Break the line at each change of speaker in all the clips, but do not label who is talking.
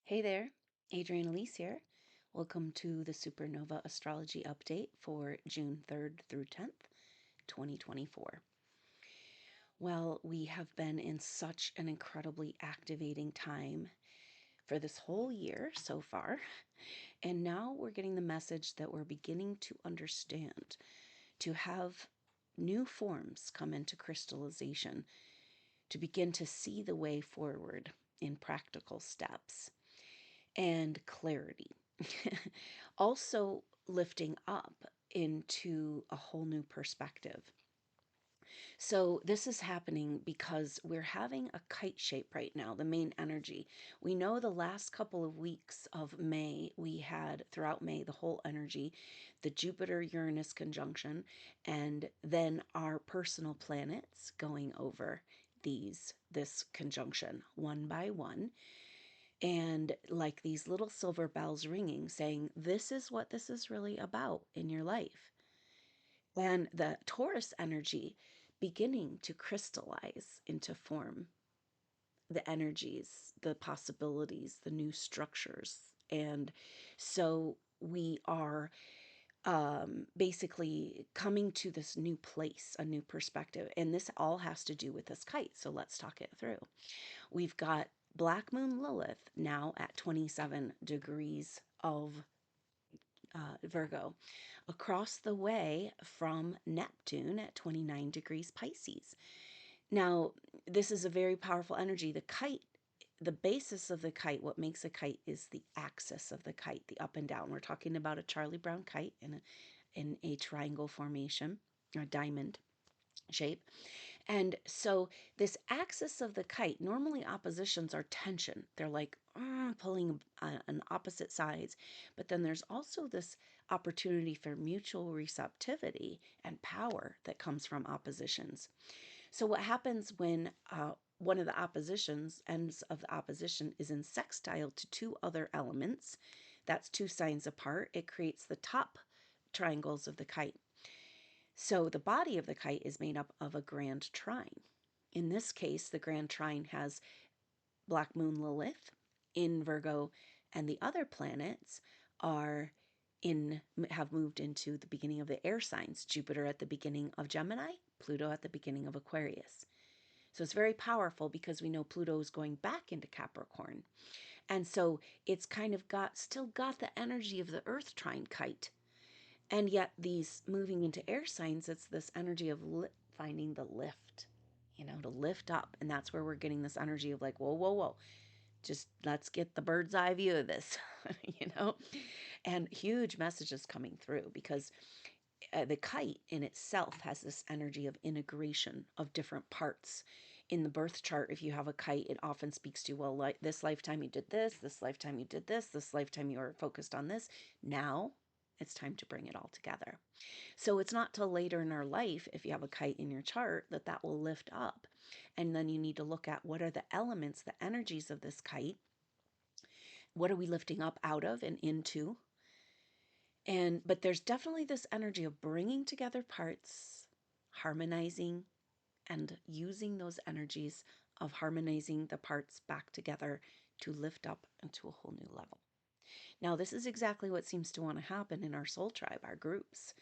Hey there, Adrienne Elise here. Welcome to the SuperNova Astrology Update for June 3rd through 10th, 2024. Well, we have been in such an incredibly activating time for this whole year so far, and now we're getting the message that we're beginning to understand, to have new forms come into crystallization, to begin to see the way forward in practical steps and clarity. Also lifting up into a whole new perspective. So this is happening because we're having a kite shape right now, the main energy. We know the last couple of weeks of May, we had throughout May, the whole energy, the Jupiter-Uranus conjunction, and then our personal planets going over this conjunction one by one. And like these little silver bells ringing, saying, this is what this is really about in your life. And the Taurus energy beginning to crystallize into form, the energies, the possibilities, the new structures. And so we are basically coming to this new place, a new perspective. And this all has to do with this kite. So let's talk it through. We've got Black Moon Lilith now at 27 degrees of Virgo, across the way from Neptune at 29 degrees Pisces. Now, this is a very powerful energy. The kite, the basis of the kite, what makes a kite is the axis of the kite, the up and down. We're talking about a Charlie Brown kite in a triangle formation, or a diamond shape. And so this axis of the kite, normally oppositions are tension. They're like pulling on opposite sides. But then there's also this opportunity for mutual receptivity and power that comes from oppositions. So what happens when one of the oppositions, ends of the opposition, is in sextile to two other elements, that's two signs apart, it creates the top triangles of the kite. So the body of the kite is made up of a Grand Trine. In this case, the Grand Trine has Black Moon Lilith in Virgo, and the other planets have moved into the beginning of the air signs. Jupiter at the beginning of Gemini, Pluto at the beginning of Aquarius. So it's very powerful because we know Pluto is going back into Capricorn. And so it's kind of still got the energy of the Earth Trine kite. And yet these moving into air signs, it's this energy of finding the lift, to lift up. And that's where we're getting this energy of like, whoa, whoa, whoa. Just let's get the bird's eye view of this, and huge messages coming through because the kite in itself has this energy of integration of different parts. In the birth chart, if you have a kite, it often speaks to, well, like this lifetime you did this lifetime you did this lifetime you were focused on this. Now it's time to bring it all together. So it's not till later in our life, if you have a kite in your chart, that will lift up. And then you need to look at what are the elements, the energies of this kite. What are we lifting up out of and into? But there's definitely this energy of bringing together parts, harmonizing, and using those energies of harmonizing the parts back together to lift up into a whole new level. Now, this is exactly what seems to want to happen in our soul tribe, our groups.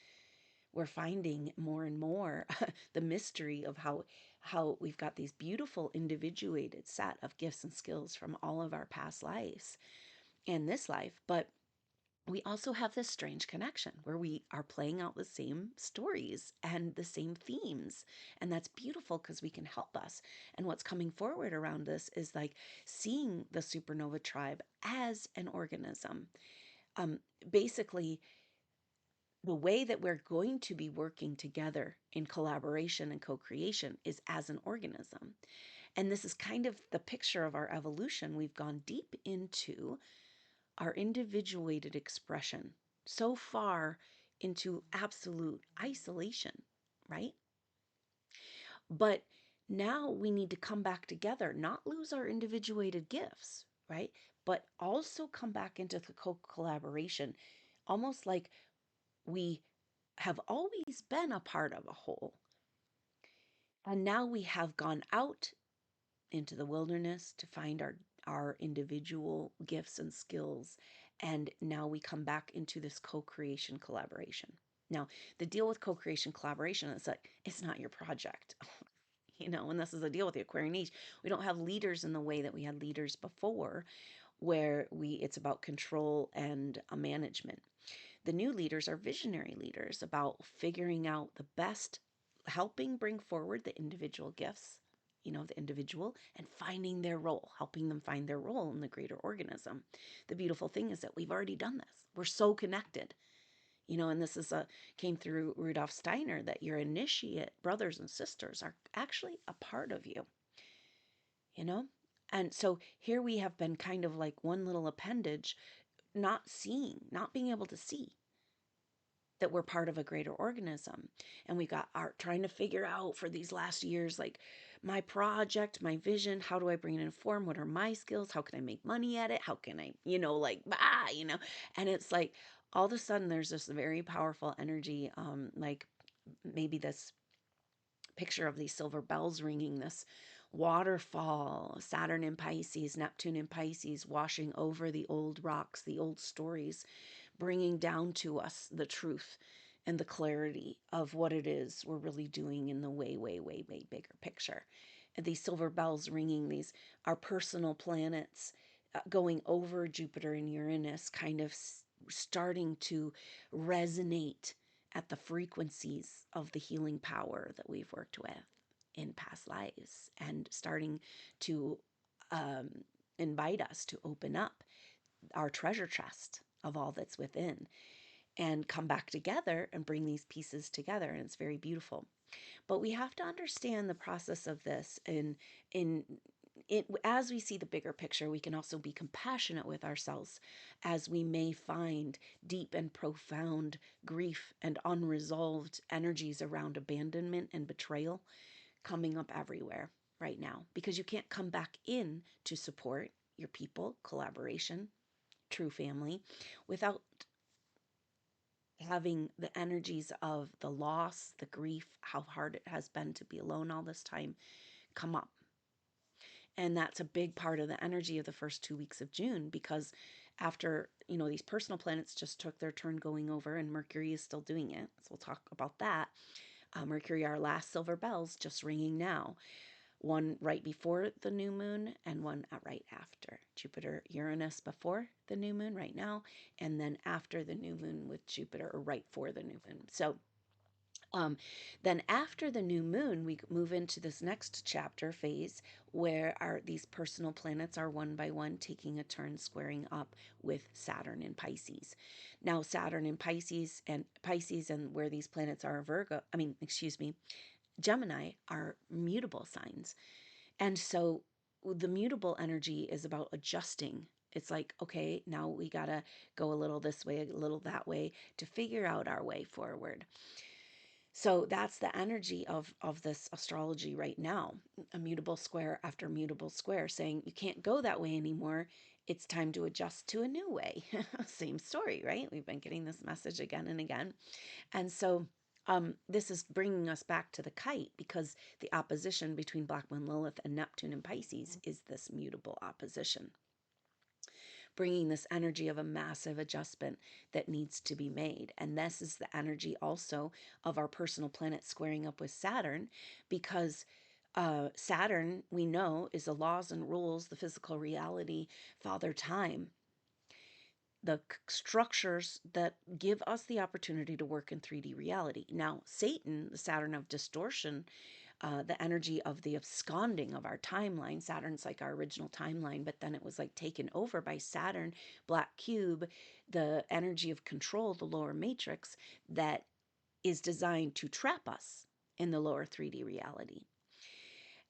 We're finding more and more the mystery of how we've got these beautiful individuated set of gifts and skills from all of our past lives and this life. But we also have this strange connection where we are playing out the same stories and the same themes. And that's beautiful because we can help us. And what's coming forward around us is like seeing the SuperNova tribe as an organism. Basically, the way that we're going to be working together in collaboration and co-creation is as an organism. And this is kind of the picture of our evolution. We've gone deep into our individuated expression, so far into absolute isolation, right? But now we need to come back together, not lose our individuated gifts, right? But also come back into the co-collaboration, almost like we have always been a part of a whole. And now we have gone out into the wilderness to find our individual gifts and skills. And now we come back into this co-creation collaboration. Now, the deal with co-creation collaboration is like, it's not your project. And this is the deal with the Aquarian Age. We don't have leaders in the way that we had leaders before, where it's about control and management. The new leaders are visionary leaders, about figuring out the best, helping bring forward the individual gifts, the individual, and finding their role, helping them find their role in the greater organism. The beautiful thing is that we've already done this. We're so connected. And this came through Rudolf Steiner, that your initiate brothers and sisters are actually a part of you. And so here we have been kind of like one little appendage, not being able to see that we're part of a greater organism. And we got art trying to figure out for these last years, like, my project, my vision, how do I bring it in form? What are my skills? How can I make money at it? How can I, and it's like, all of a sudden there's this very powerful energy, like maybe this picture of these silver bells ringing, this waterfall, Saturn in Pisces, Neptune in Pisces, washing over the old rocks, the old stories, bringing down to us the truth and the clarity of what it is we're really doing in the way, way, way, way bigger picture. And these silver bells ringing, these our personal planets going over Jupiter and Uranus, kind of starting to resonate at the frequencies of the healing power that we've worked with in past lives, and starting to invite us to open up our treasure chest of all that's within and come back together and bring these pieces together. And it's very beautiful. But we have to understand the process of this. As we see the bigger picture, we can also be compassionate with ourselves, as we may find deep and profound grief and unresolved energies around abandonment and betrayal coming up everywhere right now, because you can't come back in to support your people, collaboration, true family, without having the energies of the loss, the grief, how hard it has been to be alone all this time come up. And that's a big part of the energy of the first 2 weeks of June, because after, these personal planets just took their turn going over, and Mercury is still doing it. So we'll talk about that. Mercury, our last silver bells, just ringing now. One right before the new moon and one right after. Jupiter, Uranus before the new moon right now, and then after the new moon with Jupiter, or right for the new moon. So then after the new moon, we move into this next chapter phase, where these personal planets are one by one taking a turn squaring up with Saturn in Pisces. Now, Saturn in Pisces and where these planets are Gemini, are mutable signs. And so the mutable energy is about adjusting. It's like, okay, now we got to go a little this way, a little that way, to figure out our way forward. So that's the energy of this astrology right now, a mutable square after mutable square, saying you can't go that way anymore. It's time to adjust to a new way. Same story, right? We've been getting this message again and again. And so this is bringing us back to the kite, because the opposition between Black Moon Lilith and Neptune in Pisces is this mutable opposition, bringing this energy of a massive adjustment that needs to be made. And this is the energy also of our personal planet squaring up with Saturn, because Saturn, we know, is the laws and rules, the physical reality, Father Time, the structures that give us the opportunity to work in 3D reality. Now, Satan, the Saturn of distortion, the energy of the absconding of our timeline. Saturn's like our original timeline, but then it was like taken over by Saturn, Black Cube, the energy of control, the lower matrix, that is designed to trap us in the lower 3D reality.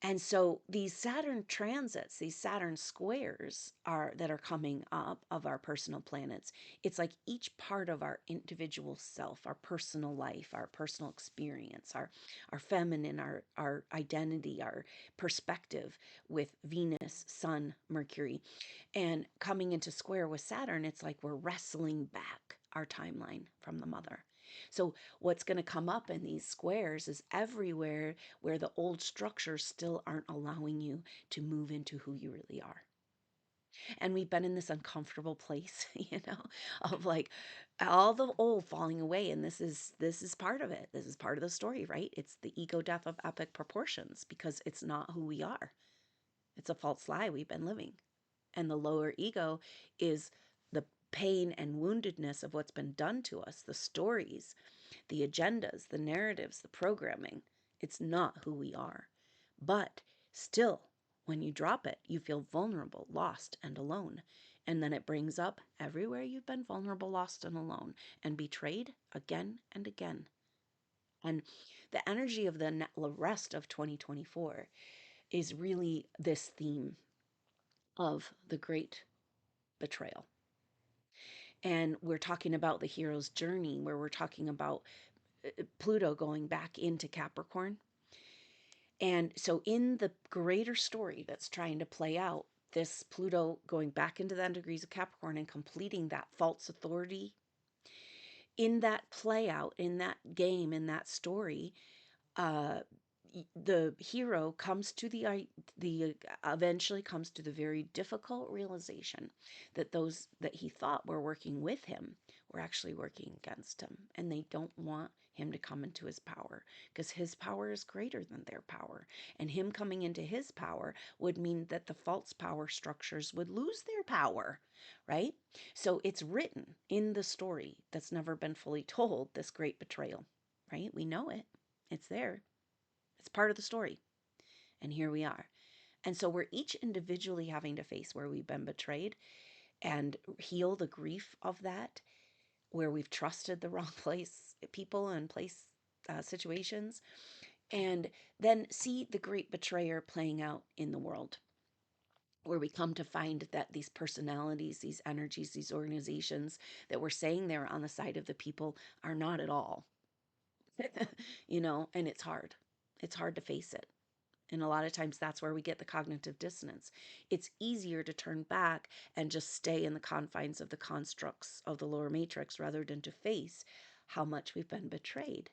And so these Saturn transits, these Saturn squares that are coming up of our personal planets. It's like each part of our individual self, our personal life, our personal experience, our feminine, our identity, our perspective with Venus, Sun, Mercury, and coming into square with Saturn. It's like we're wrestling back our timeline from the mother. So what's going to come up in these squares is everywhere where the old structures still aren't allowing you to move into who you really are. And we've been in this uncomfortable place, of like all the old falling away. And this is part of it. This is part of the story, right? It's the ego death of epic proportions because it's not who we are. It's a false lie we've been living. And the lower ego is the pain and woundedness of what's been done to us, the stories, the agendas, the narratives, the programming. It's not who we are. But still, when you drop it, you feel vulnerable, lost, and alone. And then it brings up everywhere you've been vulnerable, lost, and alone, and betrayed again and again. And the energy of the rest of 2024 is really this theme of the great betrayal. And we're talking about the hero's journey, where we're talking about Pluto going back into Capricorn. And so, in the greater story that's trying to play out, this Pluto going back into the degrees of Capricorn and completing that false authority, in that play out, in that game, in that story, uh, the hero comes to the eventually comes to the very difficult realization that those that he thought were working with him were actually working against him, and they don't want him to come into his power because his power is greater than their power, and him coming into his power would mean that the false power structures would lose their power, right? So it's written in the story that's never been fully told, this great betrayal, right? We know it, it's there, it's part of the story. And here we are. And so we're each individually having to face where we've been betrayed and heal the grief of that, where we've trusted the wrong people and situations, and then see the great betrayer playing out in the world, where we come to find that these personalities, these energies, these organizations that we're saying they're on the side of the people are not at all. And it's hard. It's hard to face it. And a lot of times that's where we get the cognitive dissonance. It's easier to turn back and just stay in the confines of the constructs of the lower matrix rather than to face how much we've been betrayed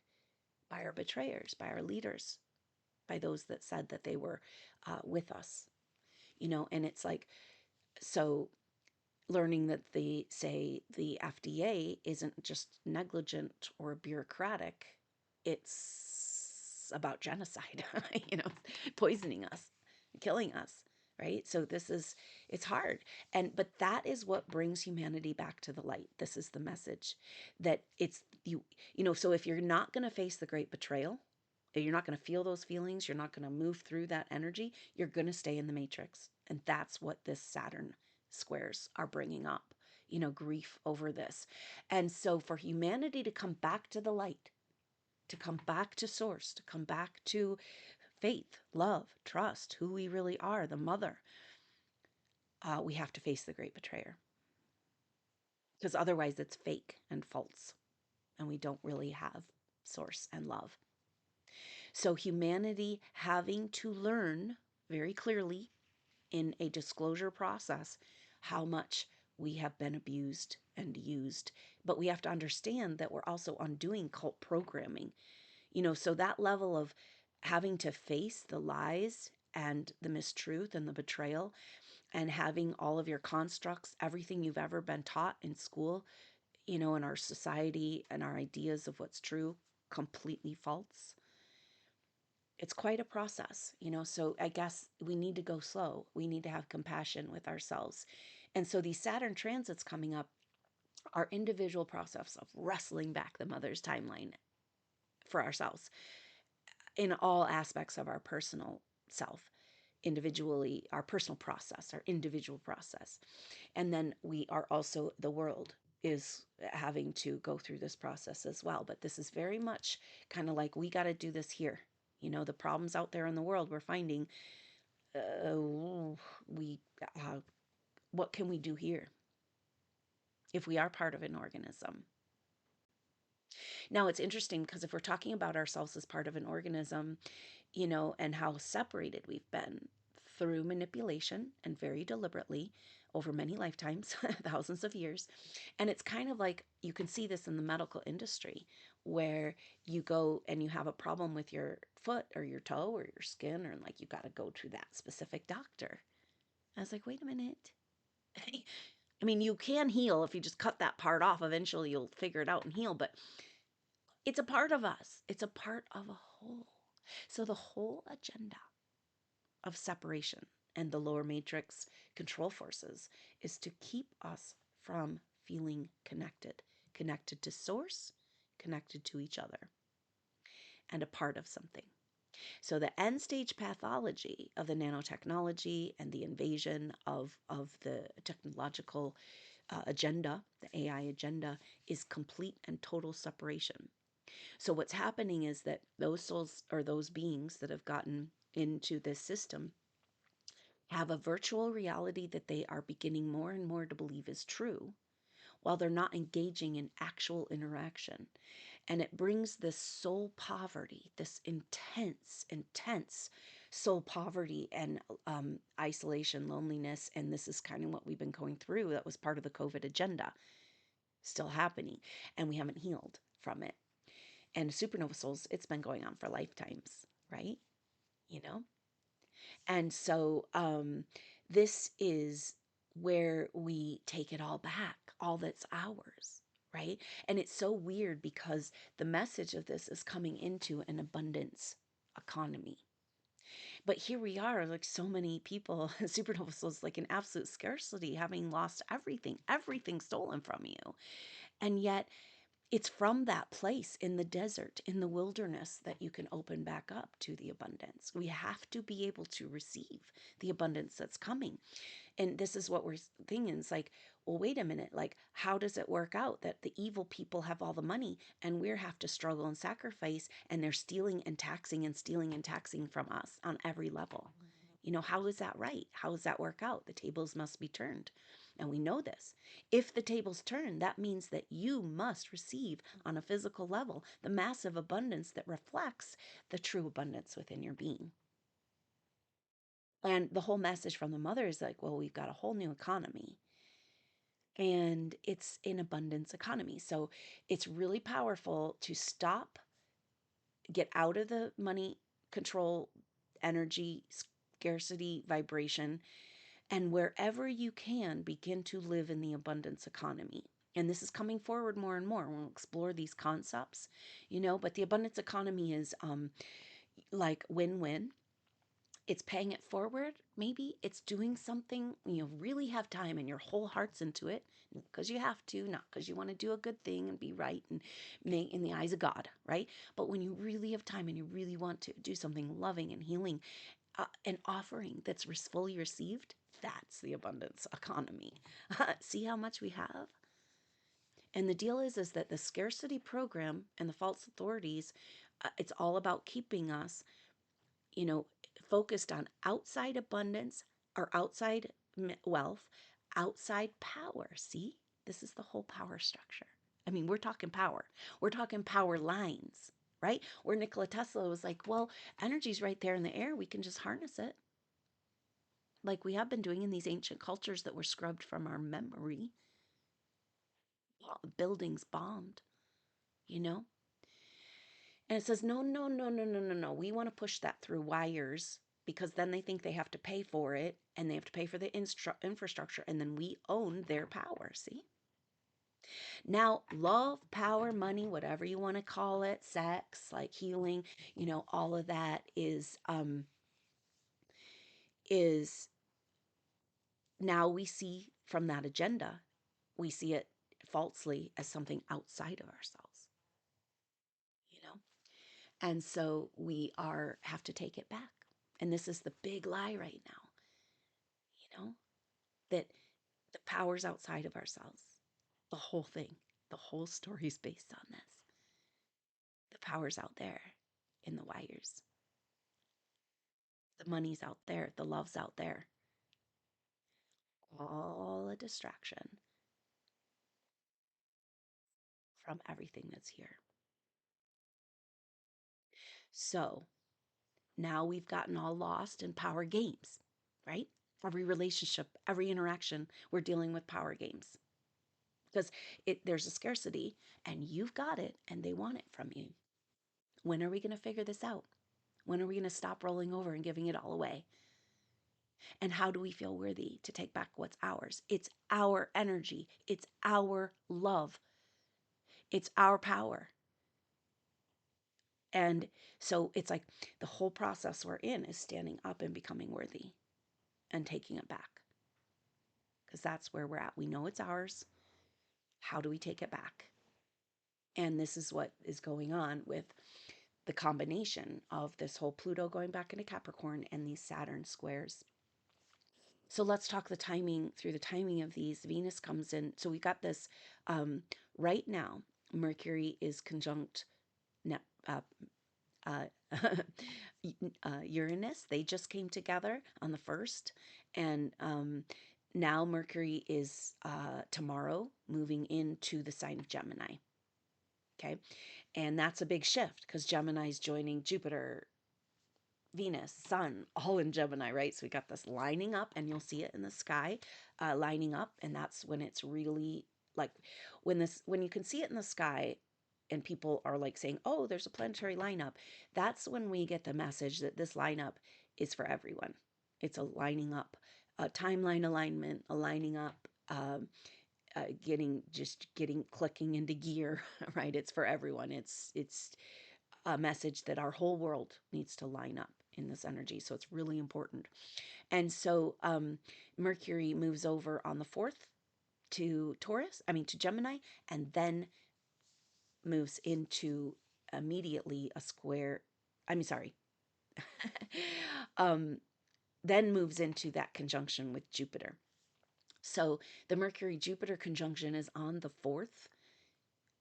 by our betrayers, by our leaders, by those that said that they were with us. And it's like, so learning that they say the FDA isn't just negligent or bureaucratic, it's about genocide, poisoning us, killing us, right? So it's hard. But that is what brings humanity back to the light. This is the message that it's so if you're not going to face the great betrayal, if you're not going to feel those feelings, you're not going to move through that energy, you're going to stay in the matrix. And that's what this Saturn squares are bringing up, grief over this. And so for humanity to come back to the light, to come back to source, to come back to faith, love, trust, who we really are, the mother, we have to face the great betrayer. Because otherwise it's fake and false, and we don't really have source and love. So humanity having to learn very clearly in a disclosure process how much we have been abused and used. But we have to understand that we're also undoing cult programming. So that level of having to face the lies and the mistruth and the betrayal, and having all of your constructs, everything you've ever been taught in school, in our society and our ideas of what's true, completely false. It's quite a process, so I guess we need to go slow. We need to have compassion with ourselves. And so these Saturn transits coming up are individual process of wrestling back the mother's timeline for ourselves in all aspects of our personal self, individually, our personal process, our individual process. And then we are also, the world is having to go through this process as well. But this is very much kind of like, we got to do this here. The problems out there in the world, we're finding, we, what can we do here if we are part of an organism? Now, it's interesting because if we're talking about ourselves as part of an organism, and how separated we've been through manipulation and very deliberately over many lifetimes, thousands of years. And it's kind of like, you can see this in the medical industry, where you go and you have a problem with your foot or your toe or your skin, or like, you got to go to that specific doctor. I was like, wait a minute. I mean, you can heal if you just cut that part off. Eventually, you'll figure it out and heal, but it's a part of us. It's a part of a whole. So, the whole agenda of separation and the lower matrix control forces is to keep us from feeling connected, connected to source, connected to each other, and a part of something. So the end stage pathology of the nanotechnology and the invasion of the technological agenda, the AI agenda, is complete and total separation. So what's happening is that those souls or those beings that have gotten into this system have a virtual reality that they are beginning more and more to believe is true while they're not engaging in actual interaction. And it brings this soul poverty, this intense, intense soul poverty and isolation, loneliness. And this is kind of what we've been going through. That was part of the COVID agenda, still happening. And we haven't healed from it. And supernova souls, it's been going on for lifetimes, right? You know? And so this is where we take it all back, all that's ours, right? And it's so weird because the message of this is coming into an abundance economy. But here we are, like so many people, supernova souls, like in absolute scarcity, having lost everything, everything stolen from you. And yet it's from that place in the desert, in the wilderness, that you can open back up to the abundance. We have to be able to receive the abundance that's coming. And this is what we're thinking. It's like, well, wait a minute. Like, how does it work out that the evil people have all the money and we have to struggle and sacrifice, and they're stealing and taxing and stealing and taxing from us on every level? You know, how is that right? How does that work out? The tables must be turned. And we know this. If the tables turn, that means that you must receive on a physical level the massive abundance that reflects the true abundance within your being. And the whole message from the mother is like, well, we've got a whole new economy. And it's an abundance economy. So it's really powerful to stop, get out of the money control, energy, scarcity, vibration, and wherever you can, begin to live in the abundance economy. And this is coming forward more and more. We'll explore these concepts, you know, but the abundance economy is like win-win. It's paying it forward. Maybe it's doing something you really have time and your whole heart's into it because you have to, not because you want to do a good thing and be right and make in the eyes of God, right? But when you really have time and you really want to do something loving and healing, an offering that's fully received, that's the abundance economy. See how much we have? And the deal is that the scarcity program and the false authorities, it's all about keeping us, you know, focused on outside abundance or outside wealth, outside power. See, this is the whole power structure. I mean, we're talking power. We're talking power lines, right? Where Nikola Tesla was like, well, energy's right there in the air. We can just harness it. Like we have been doing in these ancient cultures that were scrubbed from our memory. Buildings bombed, you know? And it says, no, no, no, no, no, no, no. We want to push that through wires because then they think they have to pay for it and they have to pay for the infrastructure, and then we own their power. See? Now, love, power, money, whatever you want to call it, sex, like healing, you know, all of that is now we see from that agenda, we see it falsely as something outside of ourselves, you know? And so we have to take it back. And this is the big lie right now, you know, that the power's outside of ourselves. The whole thing, the whole story's based on this. The power's out there in the wires. The money's out there. The love's out there. All a distraction from everything that's here. So now we've gotten all lost in power games, right? Every relationship, every interaction, we're dealing with power games because there's a scarcity and you've got it and they want it from you. When are we going to figure this out? When are we going to stop rolling over and giving it all away? And how do we feel worthy to take back what's ours? It's our energy. It's our love. It's our power. And so it's like the whole process we're in is standing up and becoming worthy and taking it back. Because that's where we're at. We know it's ours. How do we take it back? And this is what is going on with the combination of this whole Pluto going back into Capricorn and these Saturn squares. So let's talk the timing through the timing of these. Venus comes in. So we got this right now. Mercury is conjunct uh, uh, Uranus. They just came together on the 1st. And now Mercury is tomorrow moving into the sign of Gemini. Okay. And that's a big shift because Gemini is joining Jupiter, Venus, Sun, all in Gemini, right? So we got this lining up, and you'll see it in the sky, lining up, and that's when it's really like when you can see it in the sky, and people are like saying, "Oh, there's a planetary lineup." That's when we get the message that this lineup is for everyone. It's a lining up, a timeline alignment, a lining up. Getting clicking into gear, right? It's for everyone. It's a message that our whole world needs to line up in this energy. So it's really important. And so Mercury moves over on the 4th to to Gemini, and then moves into immediately a square. Sorry. Then moves into that conjunction with Jupiter. So the Mercury Jupiter conjunction is on the 4th.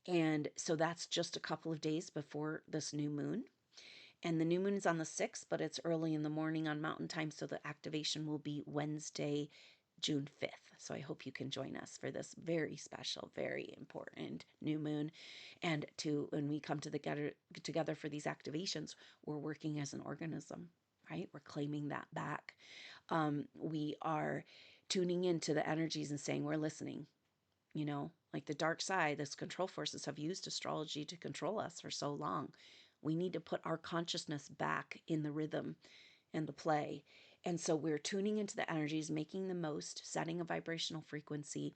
And so that's just a couple of days before this new moon. And the new moon is on the 6th, but it's early in the morning on Mountain Time. So the activation will be Wednesday, June 5th. So I hope you can join us for this very special, very important new moon. And when we come together for these activations, we're working as an organism, right? We're claiming that back. We are tuning into the energies and saying, we're listening. Like the dark side, this control forces have used astrology to control us for so long. We need to put our consciousness back in the rhythm and the play. And so we're tuning into the energies, making the most, setting a vibrational frequency,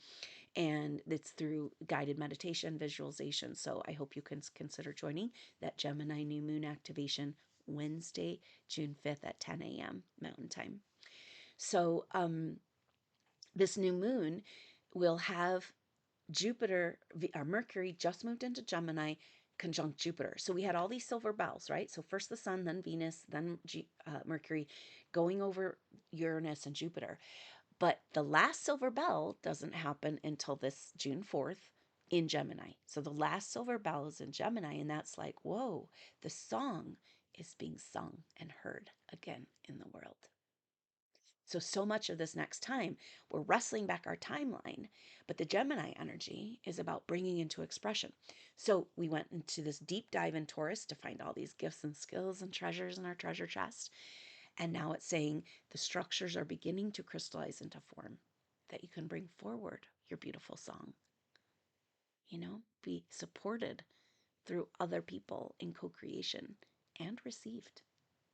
and it's through guided meditation, visualization. So I hope you can consider joining that Gemini new moon activation Wednesday, June 5th at 10 a.m. Mountain Time. So this new moon will have Mercury just moved into Gemini, conjunct Jupiter. So we had all these silver bells, right? So first the Sun, then Venus, then Mercury, going over Uranus and Jupiter. But the last silver bell doesn't happen until this June 4th in Gemini. So the last silver bell is in Gemini, and that's like, whoa, the song is being sung and heard again in the world. So much of this next time, we're wrestling back our timeline, but the Gemini energy is about bringing into expression. So we went into this deep dive in Taurus to find all these gifts and skills and treasures in our treasure chest. And now it's saying the structures are beginning to crystallize into form that you can bring forward your beautiful song. Be supported through other people in co-creation and received.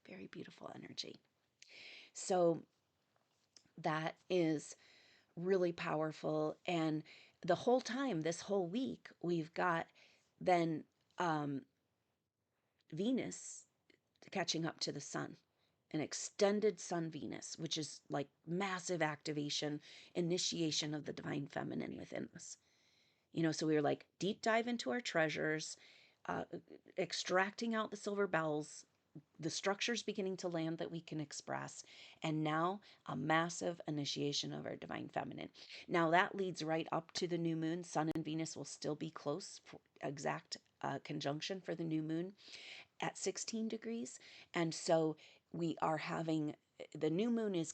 Very beautiful energy. So that is really powerful. And the whole time, this whole week, we've got then Venus catching up to the sun, an extended sun Venus, which is like massive activation, initiation of the divine feminine within us. So we were like deep dive into our treasures, extracting out the silver bells, the structures beginning to land that we can express, and now a massive initiation of our divine feminine. Now that leads right up to the new moon. Sun and Venus will still be close, for exact conjunction for the new moon at 16 degrees. And so we are having the new moon is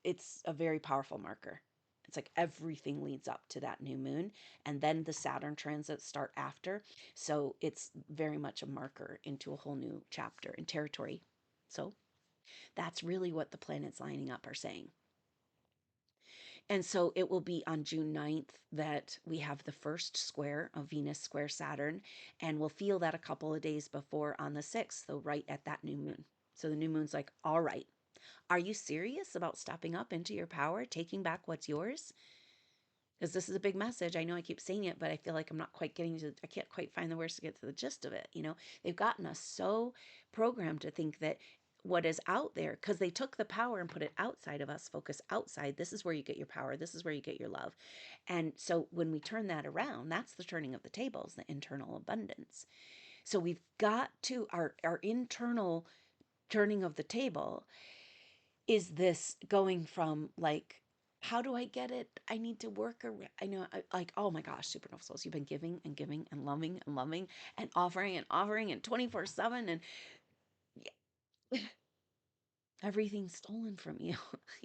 it's a very powerful marker. It's like everything leads up to that new moon, and then the Saturn transits start after. So it's very much a marker into a whole new chapter and territory. So that's really what the planets lining up are saying. And so it will be on June 9th that we have the first square of Venus square Saturn, and we'll feel that a couple of days before on the 6th, so right at that new moon. So the new moon's like, all right, Are you serious about stepping up into your power, taking back what's yours? Because this is a big message. I know I keep saying it, but I feel like I'm not quite getting to, I can't quite find the words to get to the gist of it. You know, they've gotten us so programmed to think that what is out there, because they took the power and put it outside of us, focus outside. This is where you get your power. This is where you get your love. And so when we turn that around, that's the turning of the tables, the internal abundance. So we've got to, our internal turning of the table is this going from like, how do I get it? I need to work around. I know, like, oh my gosh, supernova souls, you've been giving and giving and loving and offering and 24/7 and everything's stolen from you.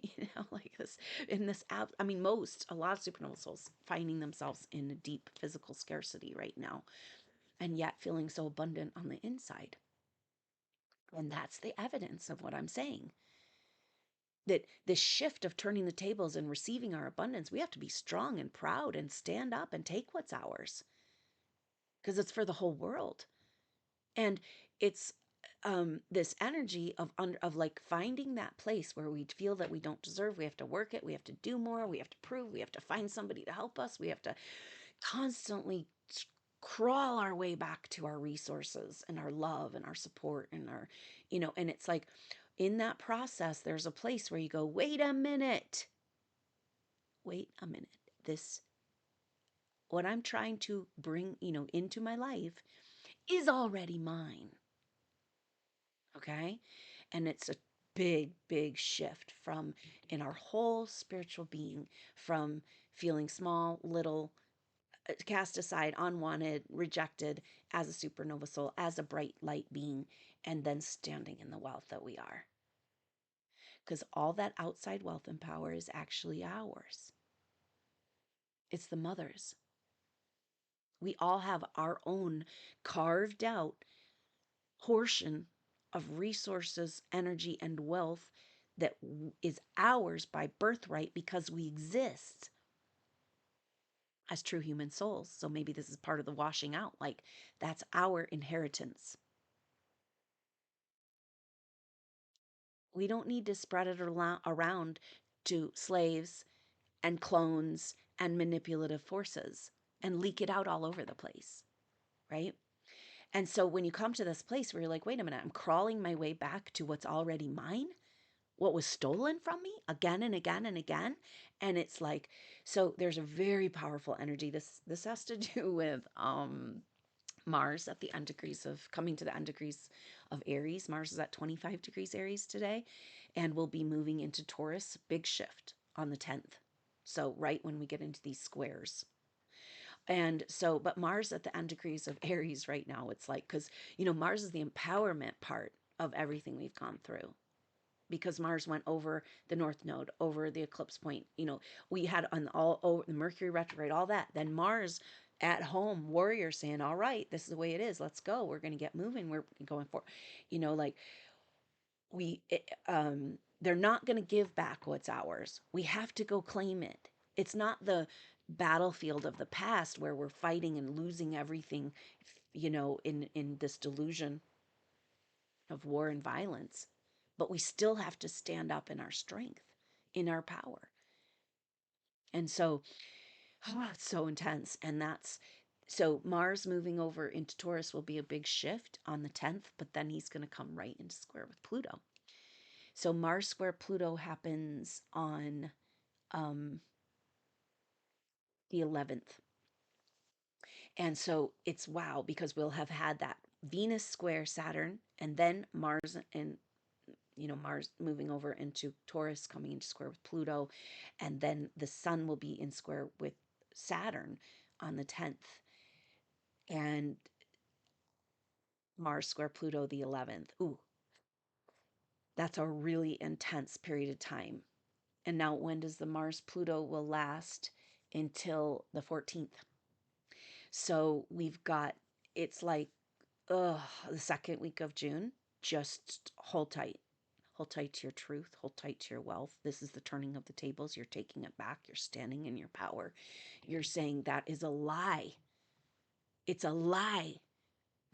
You know, like this in this app. I mean, a lot of supernova souls finding themselves in a deep physical scarcity right now, and yet feeling so abundant on the inside. And that's the evidence of what I'm saying. That this shift of turning the tables and receiving our abundance, we have to be strong and proud and stand up and take what's ours because it's for the whole world. And it's this energy of like finding that place where we feel that we don't deserve. We have to work it. We have to do more. We have to prove. We have to find somebody to help us. We have to constantly crawl our way back to our resources and our love and our support and our, you know, and it's like in that process, there's a place where you go, wait a minute. This, what I'm trying to bring, you know, into my life is already mine. Okay. And it's a big shift from in our whole spiritual being, from feeling small, little, cast aside, unwanted, rejected as a supernova soul, as a bright light being, and then standing in the wealth that we are. Because all that outside wealth and power is actually ours. It's the mother's. We all have our own carved out portion of resources, energy, and wealth that is ours by birthright because we exist as true human souls. So maybe this is part of the washing out. Like, that's our inheritance. We don't need to spread it around to slaves and clones and manipulative forces and leak it out all over the place, right? And so when you come to this place where you're like, wait a minute, I'm crawling my way back to what's already mine, what was stolen from me again and again and again. And it's like, so there's a very powerful energy. This has to do with Mars at the end degrees of coming to the end degrees of Aries. Mars is at 25 degrees Aries today, and we'll be moving into Taurus, big shift on the 10th. So right when we get into these squares. And so, but Mars at the end degrees of Aries right now, it's like, because, you know, Mars is the empowerment part of everything we've gone through. Because Mars went over the North Node, over the eclipse point. You know, we had on all over the Mercury retrograde, all that. Then Mars at home, warrior saying, all right, this is the way it is. Let's go. We're going to get moving. We're going for, you know, like they're not going to give back what's ours. We have to go claim it. It's not the battlefield of the past where we're fighting and losing everything, you know, in this delusion of war and violence. But we still have to stand up in our strength, in our power. And so, it's so intense. And that's so Mars moving over into Taurus will be a big shift on the 10th, but then he's going to come right into square with Pluto. So Mars square Pluto happens on the 11th. And so it's wow, because we'll have had that Venus square Saturn and then Mars and, you know, Mars moving over into Taurus, coming into square with Pluto. And then the sun will be in square with Saturn on the 10th. And Mars square Pluto the 11th. Ooh, that's a really intense period of time. And now when does the Mars Pluto will last? Until the 14th. So we've got, it's like, the second week of June. Just hold tight. Hold tight to your truth. Hold tight to your wealth. This is the turning of the tables. You're taking it back. You're standing in your power. You're saying that is a lie. It's a lie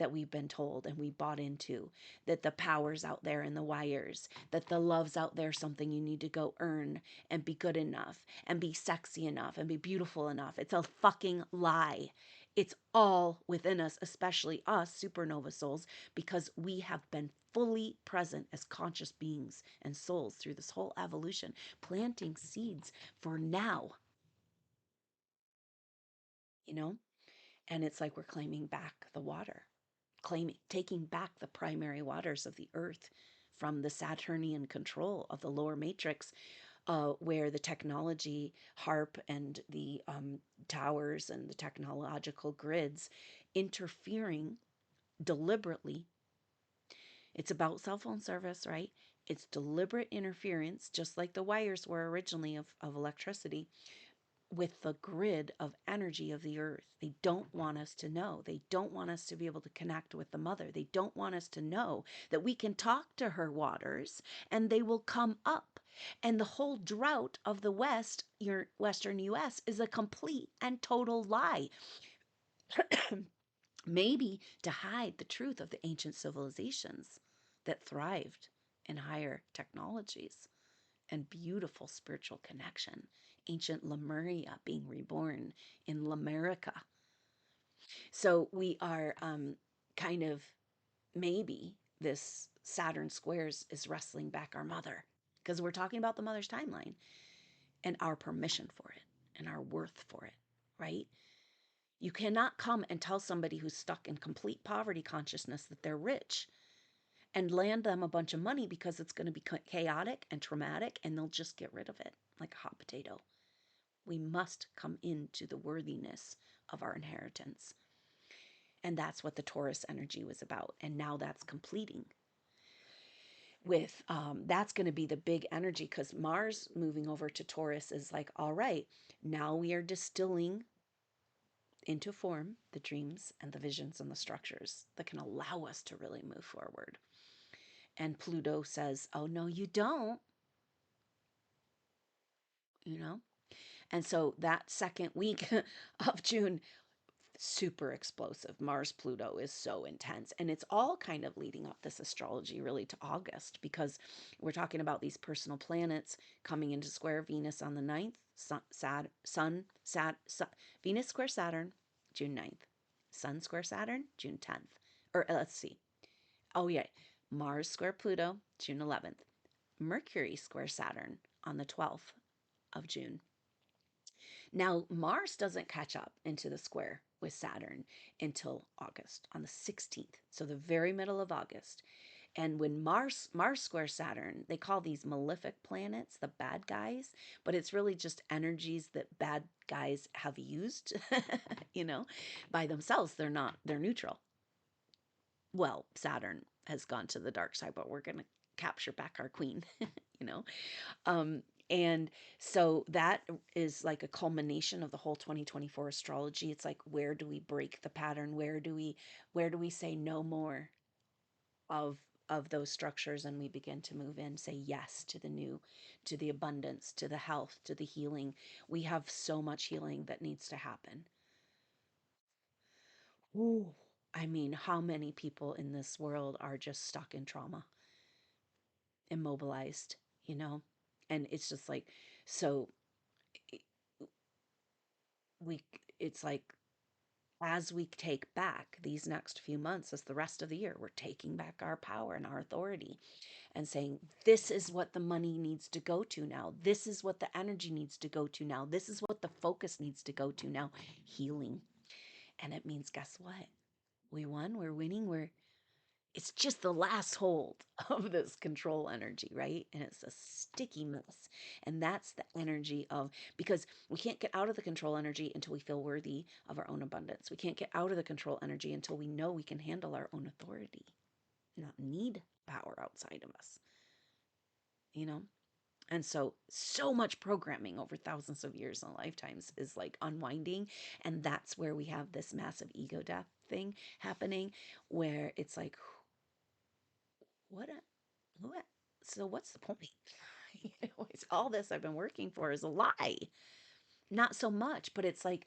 that we've been told and we bought into, that the power's out there in the wires, that the love's out there, something you need to go earn and be good enough and be sexy enough and be beautiful enough. It's a fucking lie. It's all within us, especially us supernova souls, because we have been fully present as conscious beings and souls through this whole evolution, planting seeds for now, you know? And it's like we're claiming back the water, taking back the primary waters of the earth from the Saturnian control of the lower matrix, where the technology harp and the towers and the technological grids interfering deliberately. It's about cell phone service, right? It's deliberate interference, just like the wires were originally of electricity, with the grid of energy of the earth. They don't want us to know. They don't want us to be able to connect with the mother. They don't want us to know that we can talk to her waters and they will come up. And the whole drought of the West, your Western US, is a complete and total lie. Maybe to hide the truth of the ancient civilizations that thrived in higher technologies and beautiful spiritual connection. Ancient Lemuria being reborn in Lemerica. So we are kind of, maybe this Saturn squares is wrestling back our mother, because we're talking about the mother's timeline and our permission for it and our worth for it, right? You cannot come and tell somebody who's stuck in complete poverty consciousness that they're rich and land them a bunch of money, because it's going to be chaotic and traumatic and they'll just get rid of it like a hot potato. We must come into the worthiness of our inheritance. And that's what the Taurus energy was about. And now that's completing with, that's going to be the big energy, because Mars moving over to Taurus is like, all right, now we are distilling into form the dreams and the visions and the structures that can allow us to really move forward. And Pluto says, oh, no, you don't, you know? And so that second week of June, super explosive. Mars Pluto is so intense. And it's all kind of leading up this astrology really to August, because we're talking about these personal planets coming into square Venus on the 9th, Venus square Saturn, June 9th, Sun square Saturn, June 10th. Or let's see. Oh, yeah. Mars square Pluto, June 11th. Mercury square Saturn on the 12th of June. Now, Mars doesn't catch up into the square with Saturn until August on the 16th. So the very middle of August. And when Mars squares Saturn, they call these malefic planets the bad guys, but it's really just energies that bad guys have used, you know, by themselves. They're neutral. Well, Saturn has gone to the dark side, but we're going to capture back our queen, you know. Um, and so that is like a culmination of the whole 2024 astrology. It's like, where do we break the pattern? Where do we say no more of those structures, and we begin to move in, say yes to the new, to the abundance, to the health, to the healing. We have so much healing that needs to happen. Ooh. I mean, how many people in this world are just stuck in trauma, immobilized, you know? And it's just like, so we, it's like, as we take back these next few months, as the rest of the year, we're taking back our power and our authority and saying, this is what the money needs to go to now. This is what the energy needs to go to now. This is what the focus needs to go to now. Healing. And it means, guess what? We won, we're winning, it's just the last hold of this control energy, right? And it's a sticky mess. And that's the energy of, because we can't get out of the control energy until we feel worthy of our own abundance. We can't get out of the control energy until we know we can handle our own authority, not need power outside of us, you know? And so much programming over thousands of years and lifetimes is like unwinding. And that's where we have this massive ego death thing happening, where it's like, what? So what's the point? It's all this I've been working for is a lie. Not so much, but it's like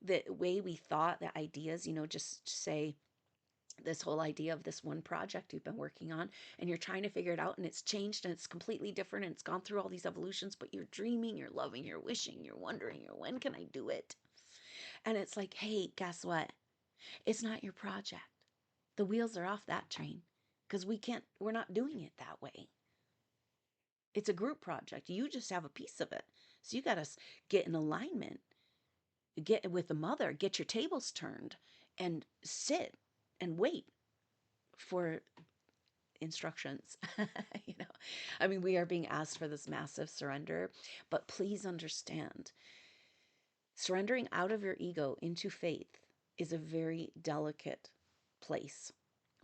the way we thought, the ideas, just say, this whole idea of this one project you've been working on, and you're trying to figure it out, and it's changed and it's completely different and it's gone through all these evolutions, but you're dreaming, you're loving, you're wishing, you're wondering, when can I do it? And it's like, hey, guess what? It's not your project. The wheels are off that train because we're not doing it that way. It's a group project. You just have a piece of it. So you got to get in alignment, get with the mother, get your tables turned, and sit and wait for instructions. You know, I mean, we are being asked for this massive surrender, but please understand, surrendering out of your ego into faith is a very delicate place.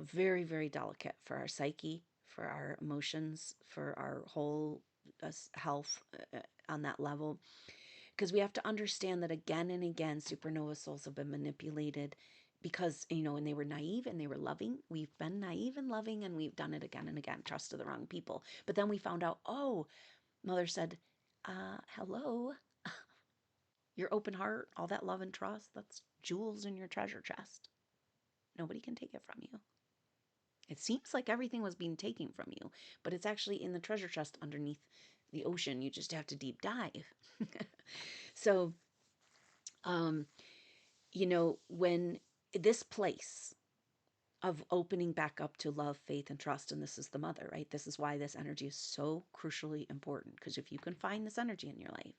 Very, very delicate for our psyche, for our emotions, for our whole health on that level. Because we have to understand that again and again, supernova souls have been manipulated because, you know, and they were naive and they were loving. We've been naive and loving, and we've done it again and again, trusted the wrong people. But then we found out, oh, mother said, hello, your open heart, all that love and trust, that's jewels in your treasure chest. Nobody can take it from you. It seems like everything was being taken from you, but it's actually in the treasure chest underneath the ocean. You just have to deep dive. So, you know, when this place of opening back up to love, faith, and trust, and this is the mother, right? This is why this energy is so crucially important, because if you can find this energy in your life,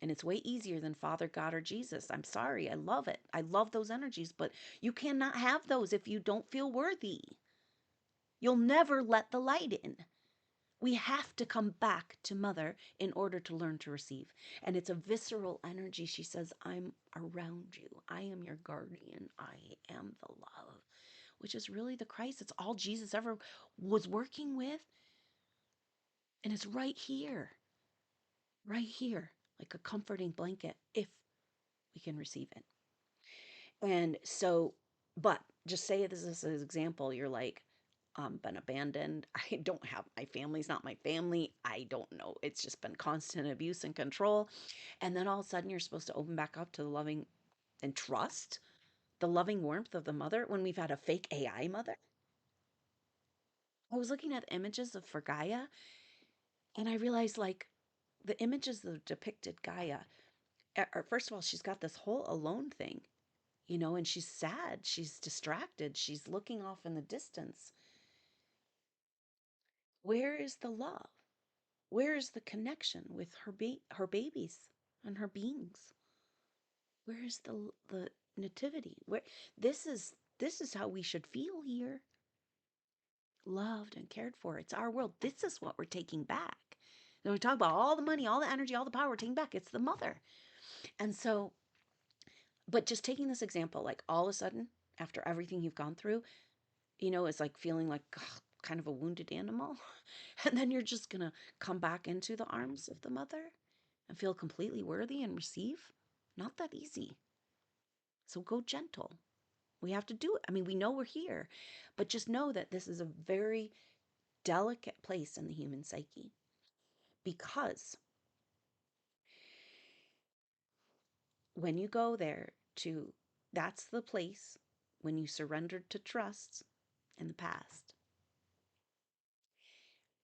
and it's way easier than Father, God, or Jesus. I'm sorry. I love it. I love those energies, but you cannot have those if you don't feel worthy. You'll never let the light in. We have to come back to mother in order to learn to receive. And it's a visceral energy. She says, I'm around you. I am your guardian. I am the love, which is really the Christ. It's all Jesus ever was working with. And it's right here, like a comforting blanket, if we can receive it. And so, but just say this is an example. You're like, been abandoned. I don't have, my family's not my family. I don't know. It's just been constant abuse and control. And then all of a sudden you're supposed to open back up to the loving and trust the loving warmth of the mother when we've had a fake AI mother. I was looking at images of for Gaia, and I realized like the images that depicted Gaia are, first of all, she's got this whole alone thing, you know, and she's sad, she's distracted, she's looking off in the distance. Where is the love? Where is the connection with her babies and her beings? Where is the nativity? Where this is how we should feel here. Loved and cared for. It's our world. This is what we're taking back. Then we talk about all the money, all the energy, all the power we're taking back. It's the mother. And so, but just taking this example, like all of a sudden, after everything you've gone through, you know, it's like feeling like kind of a wounded animal. And then you're just going to come back into the arms of the mother and feel completely worthy and receive. Not that easy. So go gentle. We have to do it. I mean, we know we're here, but just know that this is a very delicate place in the human psyche, because when you go there to, that's the place when you surrendered to trust in the past.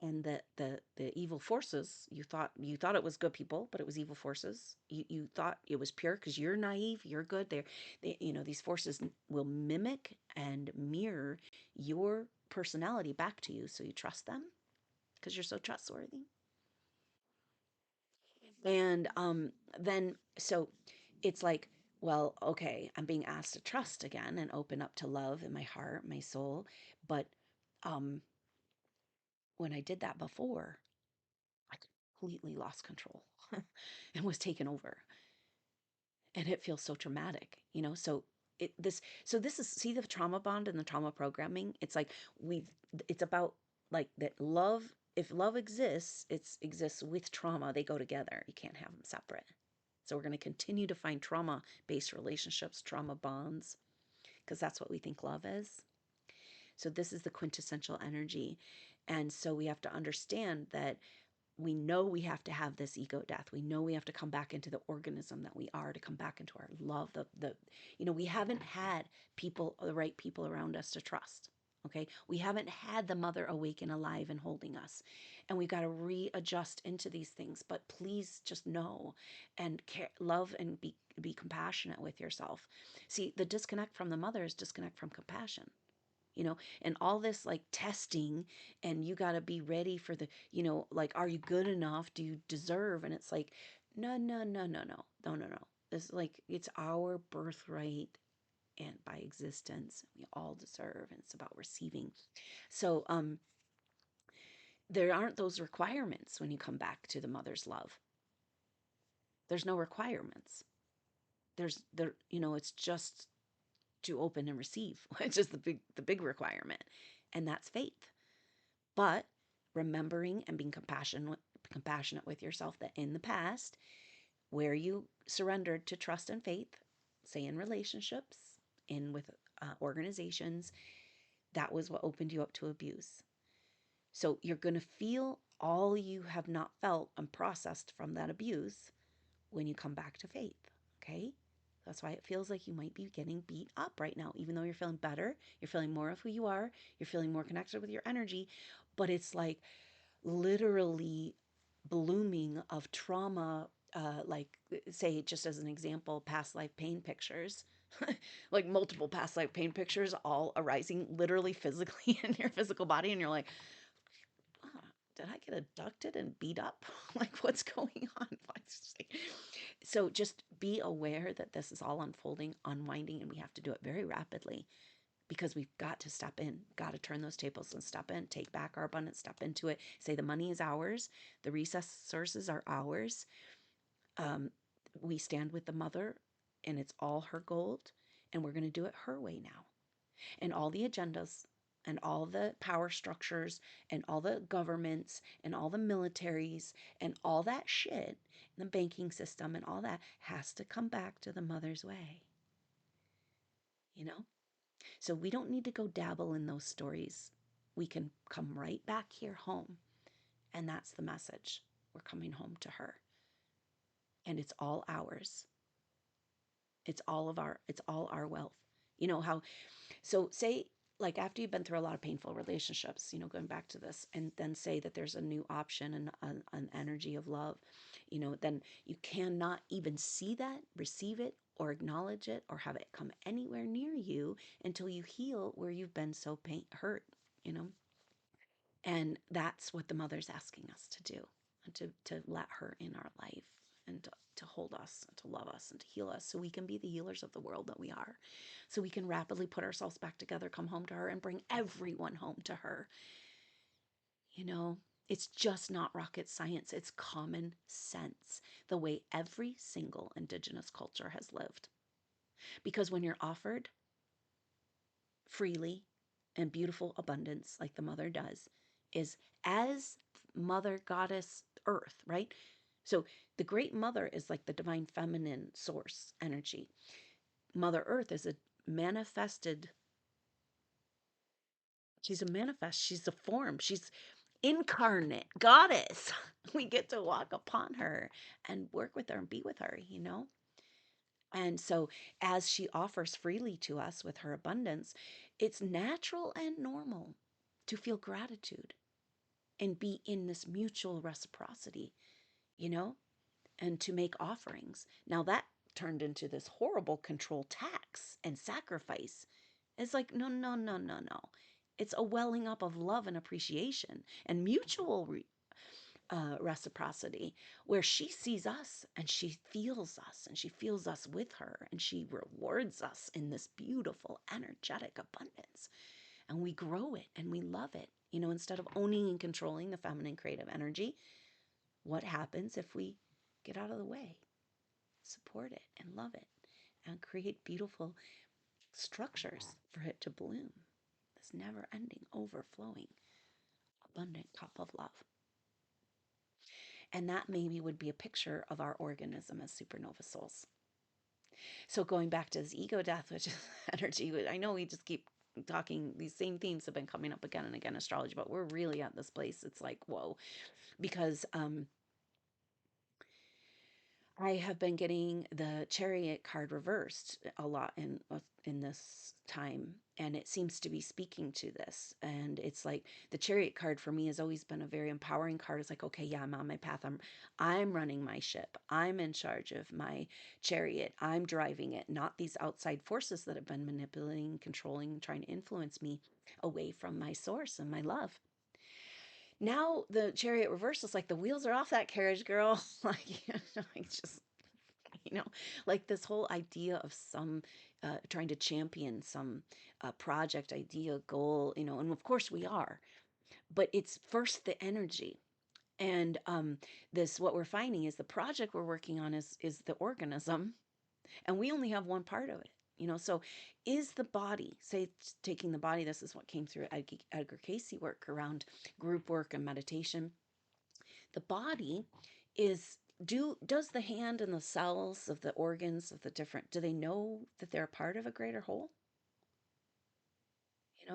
And the evil forces, you thought it was good people, but it was evil forces. You thought it was pure because you're naive, you're good. You know, these forces will mimic and mirror your personality back to you, so you trust them because you're so trustworthy. And then so it's like, well, okay, I'm being asked to trust again and open up to love in my heart, my soul, but um when I did that before, I completely lost control and was taken over. And it feels so traumatic, you know? So this is, see the trauma bond and the trauma programming? It's like it's about like that love, if love exists, it exists with trauma. They go together. You can't have them separate. So we're going to continue to find trauma-based relationships, trauma bonds, because that's what we think love is. So this is the quintessential energy. And so we have to understand that we know we have to have this ego death. We know we have to come back into the organism that we are, to come back into our love. We haven't had the right people around us to trust. Okay. We haven't had the mother awake and alive and holding us. And we've got to readjust into these things. But please just know and love and be compassionate with yourself. See, the disconnect from the mother is disconnect from compassion. And all this like testing, and you got to be ready for like, are you good enough? Do you deserve? And it's like, no, no, no, no, no, no, no, no. It's like, it's our birthright, and by existence, we all deserve, and it's about receiving. So, there aren't those requirements when you come back to the mother's love. There's no requirements. It's just to open and receive, which is the big requirement, and that's faith. But remembering and being compassionate with yourself, that in the past, where you surrendered to trust and faith, say in relationships, in with organizations, that was what opened you up to abuse. So you're going to feel all you have not felt and processed from that abuse when you come back to faith. Okay? That's why it feels like you might be getting beat up right now, even though you're feeling better. You're feeling more of who you are. You're feeling more connected with your energy. But it's like literally blooming of trauma, like, say, just as an example, past life pain pictures. Like multiple past life pain pictures all arising literally physically in your physical body. And you're like, oh, did I get abducted and beat up? Like, what's going on? So just be aware that this is all unfolding, unwinding, and we have to do it very rapidly, because we've got to step in, got to turn those tables and step in, take back our abundance, step into it, say the money is ours, the resources are ours. We stand with the mother, and it's all her gold, and we're going to do it her way now. And all the agendas and all the power structures and all the governments and all the militaries and all that shit, the banking system and all that, has to come back to the mother's way. You know? So we don't need to go dabble in those stories. We can come right back here home. And that's the message. We're coming home to her. And it's all ours. It's all our wealth. You know how, so say, like, after you've been through a lot of painful relationships, going back to this, and then say that there's a new option and an energy of love, then you cannot even see that, receive it, or acknowledge it, or have it come anywhere near you until you heal where you've been so hurt, you know? And that's what the mother's asking us to do, and to let her in our life, and to hold us and to love us and to heal us, so we can be the healers of the world that we are, so we can rapidly put ourselves back together, come home to her, and bring everyone home to her. It's just not rocket science. It's common sense, the way every single indigenous culture has lived. Because when you're offered freely and beautiful abundance, like the mother does, is as mother goddess earth, right? So the great mother is like the divine feminine source energy. Mother earth is a manifested, she's a manifest, she's a form, she's incarnate goddess. We get to walk upon her and work with her and be with her. And so, as she offers freely to us with her abundance, it's natural and normal to feel gratitude and be in this mutual reciprocity, you know, and to make offerings. Now, that turned into this horrible control tax and sacrifice. It's like, no, no, no, no, no. It's a welling up of love and appreciation and mutual reciprocity, where she sees us and she feels us with her, and she rewards us in this beautiful energetic abundance, and we grow it and we love it. Instead of owning and controlling the feminine creative energy, what happens if we get out of the way, support it and love it, and create beautiful structures for it to bloom, this never ending, overflowing, abundant cup of love? And that maybe would be a picture of our organism as supernova souls. So going back to this ego death, which is energy, I know we just keep talking, these same themes have been coming up again and again, astrology, but we're really at this place. It's like, whoa, because I have been getting the Chariot card reversed a lot in this time, and it seems to be speaking to this. And it's like the Chariot card for me has always been a very empowering card. It's like, okay, yeah, I'm on my path. I'm running my ship. I'm in charge of my chariot. I'm driving it, not these outside forces that have been manipulating, controlling, trying to influence me away from my source and my love. Now the Chariot reverse is like the wheels are off that carriage, girl. Like, like just you know, like this whole idea of some trying to champion some project, idea, goal, and of course we are, but it's first the energy. And this, what we're finding is the project we're working on is the organism, and we only have one part of it. So is the body, say, taking the body, this is what came through Edgar Cayce work around group work and meditation. The body is, does the hand and the cells of the organs of the different, do they know that they're part of a greater whole?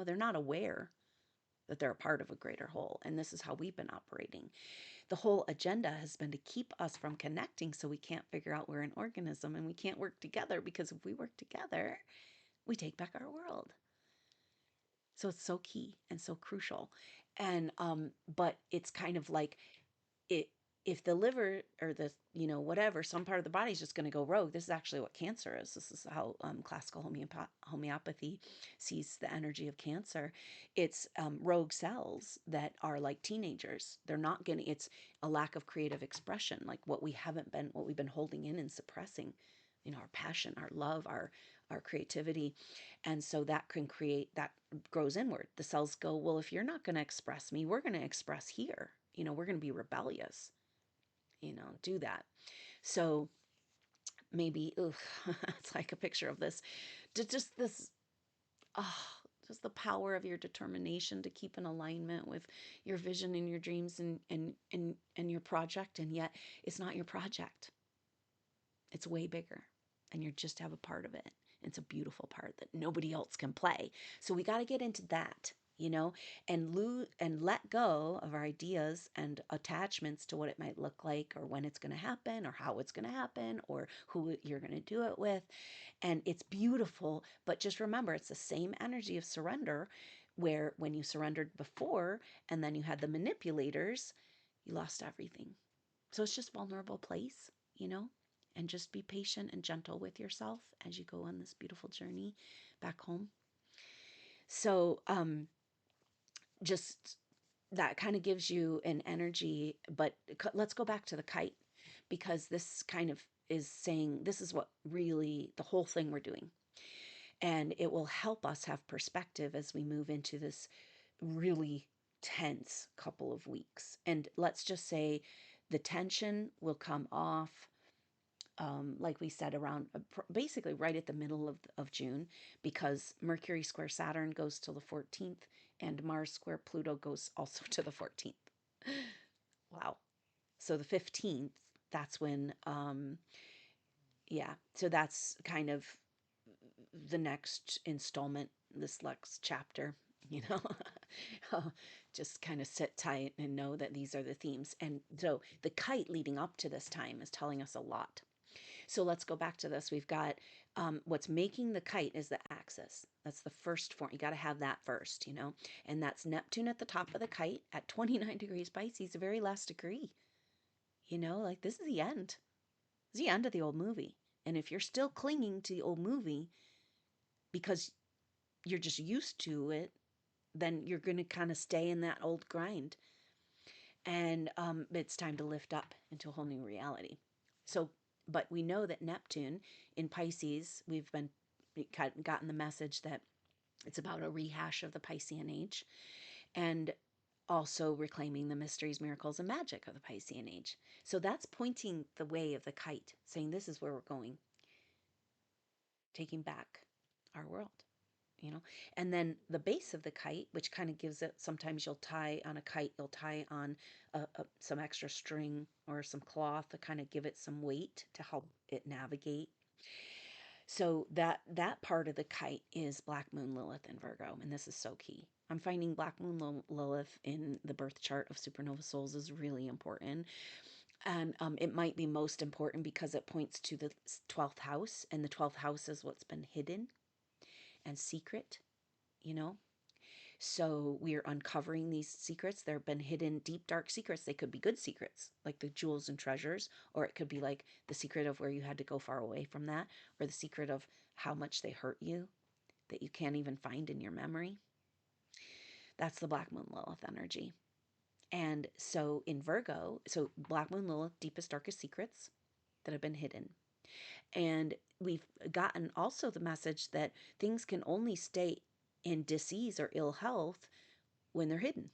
They're not aware that they're a part of a greater whole, and this is how we've been operating. The whole agenda has been to keep us from connecting, so we can't figure out we're an organism and we can't work together, because if we work together, we take back our world. So it's so key and so crucial. And but it's kind of like, it, if the liver or the, whatever, some part of the body is just going to go rogue. This is actually what cancer is. This is how classical homeopathy sees the energy of cancer. It's rogue cells that are like teenagers. They're not getting, it's a lack of creative expression, like what we've been holding in and suppressing, our passion, our love, our creativity. And so that can create, that grows inward. The cells go, well, if you're not going to express me, we're going to express here. We're going to be rebellious, do that. So maybe, ugh, it's like a picture of this, just this, oh, just the power of your determination to keep in alignment with your vision and your dreams and your project. And yet it's not your project. It's way bigger, and you just have a part of it. It's a beautiful part that nobody else can play. So we got to get into that, and let go of our ideas and attachments to what it might look like, or when it's going to happen, or how it's going to happen, or who you're going to do it with. And it's beautiful, but just remember, it's the same energy of surrender, where when you surrendered before and then you had the manipulators, you lost everything. So it's just vulnerable place, and just be patient and gentle with yourself as you go on this beautiful journey back home. So just that kind of gives you an energy. But let's go back to the kite, because this kind of is saying this is what really the whole thing we're doing. And it will help us have perspective as we move into this really tense couple of weeks. And let's just say the tension will come off, like we said, around basically right at the middle of June, because Mercury square Saturn goes till the 14th, and Mars square Pluto goes also to the 14th. Wow. So the 15th, that's when, yeah, so that's kind of the next installment, this next chapter, you know. Just kind of sit tight and know that these are the themes. And so the kite leading up to this time is telling us a lot. So let's go back to this. We've got what's making the kite is the axis. That's the first form. You got to have that first, and that's Neptune at the top of the kite at 29 degrees Pisces, the very last degree. Like this is the end. This is the end of the old movie. And if you're still clinging to the old movie because you're just used to it, then you're going to kind of stay in that old grind. And it's time to lift up into a whole new reality. So, but we know that Neptune in Pisces, we've gotten the message that it's about a rehash of the Piscean Age, and also reclaiming the mysteries, miracles, and magic of the Piscean Age. So that's pointing the way of the kite, saying this is where we're going, taking back our world. And then the base of the kite, which kind of gives it, sometimes you'll tie on a kite, you'll tie on some extra string or some cloth to kind of give it some weight to help it navigate. So that part of the kite is Black Moon Lilith in Virgo, and this is so key. I'm finding Black Moon Lilith in the birth chart of supernova souls is really important. And it might be most important because it points to the 12th house, and the 12th house is what's been hidden and secret, you know? So we're uncovering these secrets. There have been hidden, deep, dark secrets. They could be good secrets, like the jewels and treasures, or it could be like the secret of where you had to go far away from that, or the secret of how much they hurt you that you can't even find in your memory. That's the Black Moon Lilith energy. And so in Virgo, so Black Moon Lilith, deepest, darkest secrets that have been hidden. And we've gotten also the message that things can only stay in disease or ill health when they're hidden.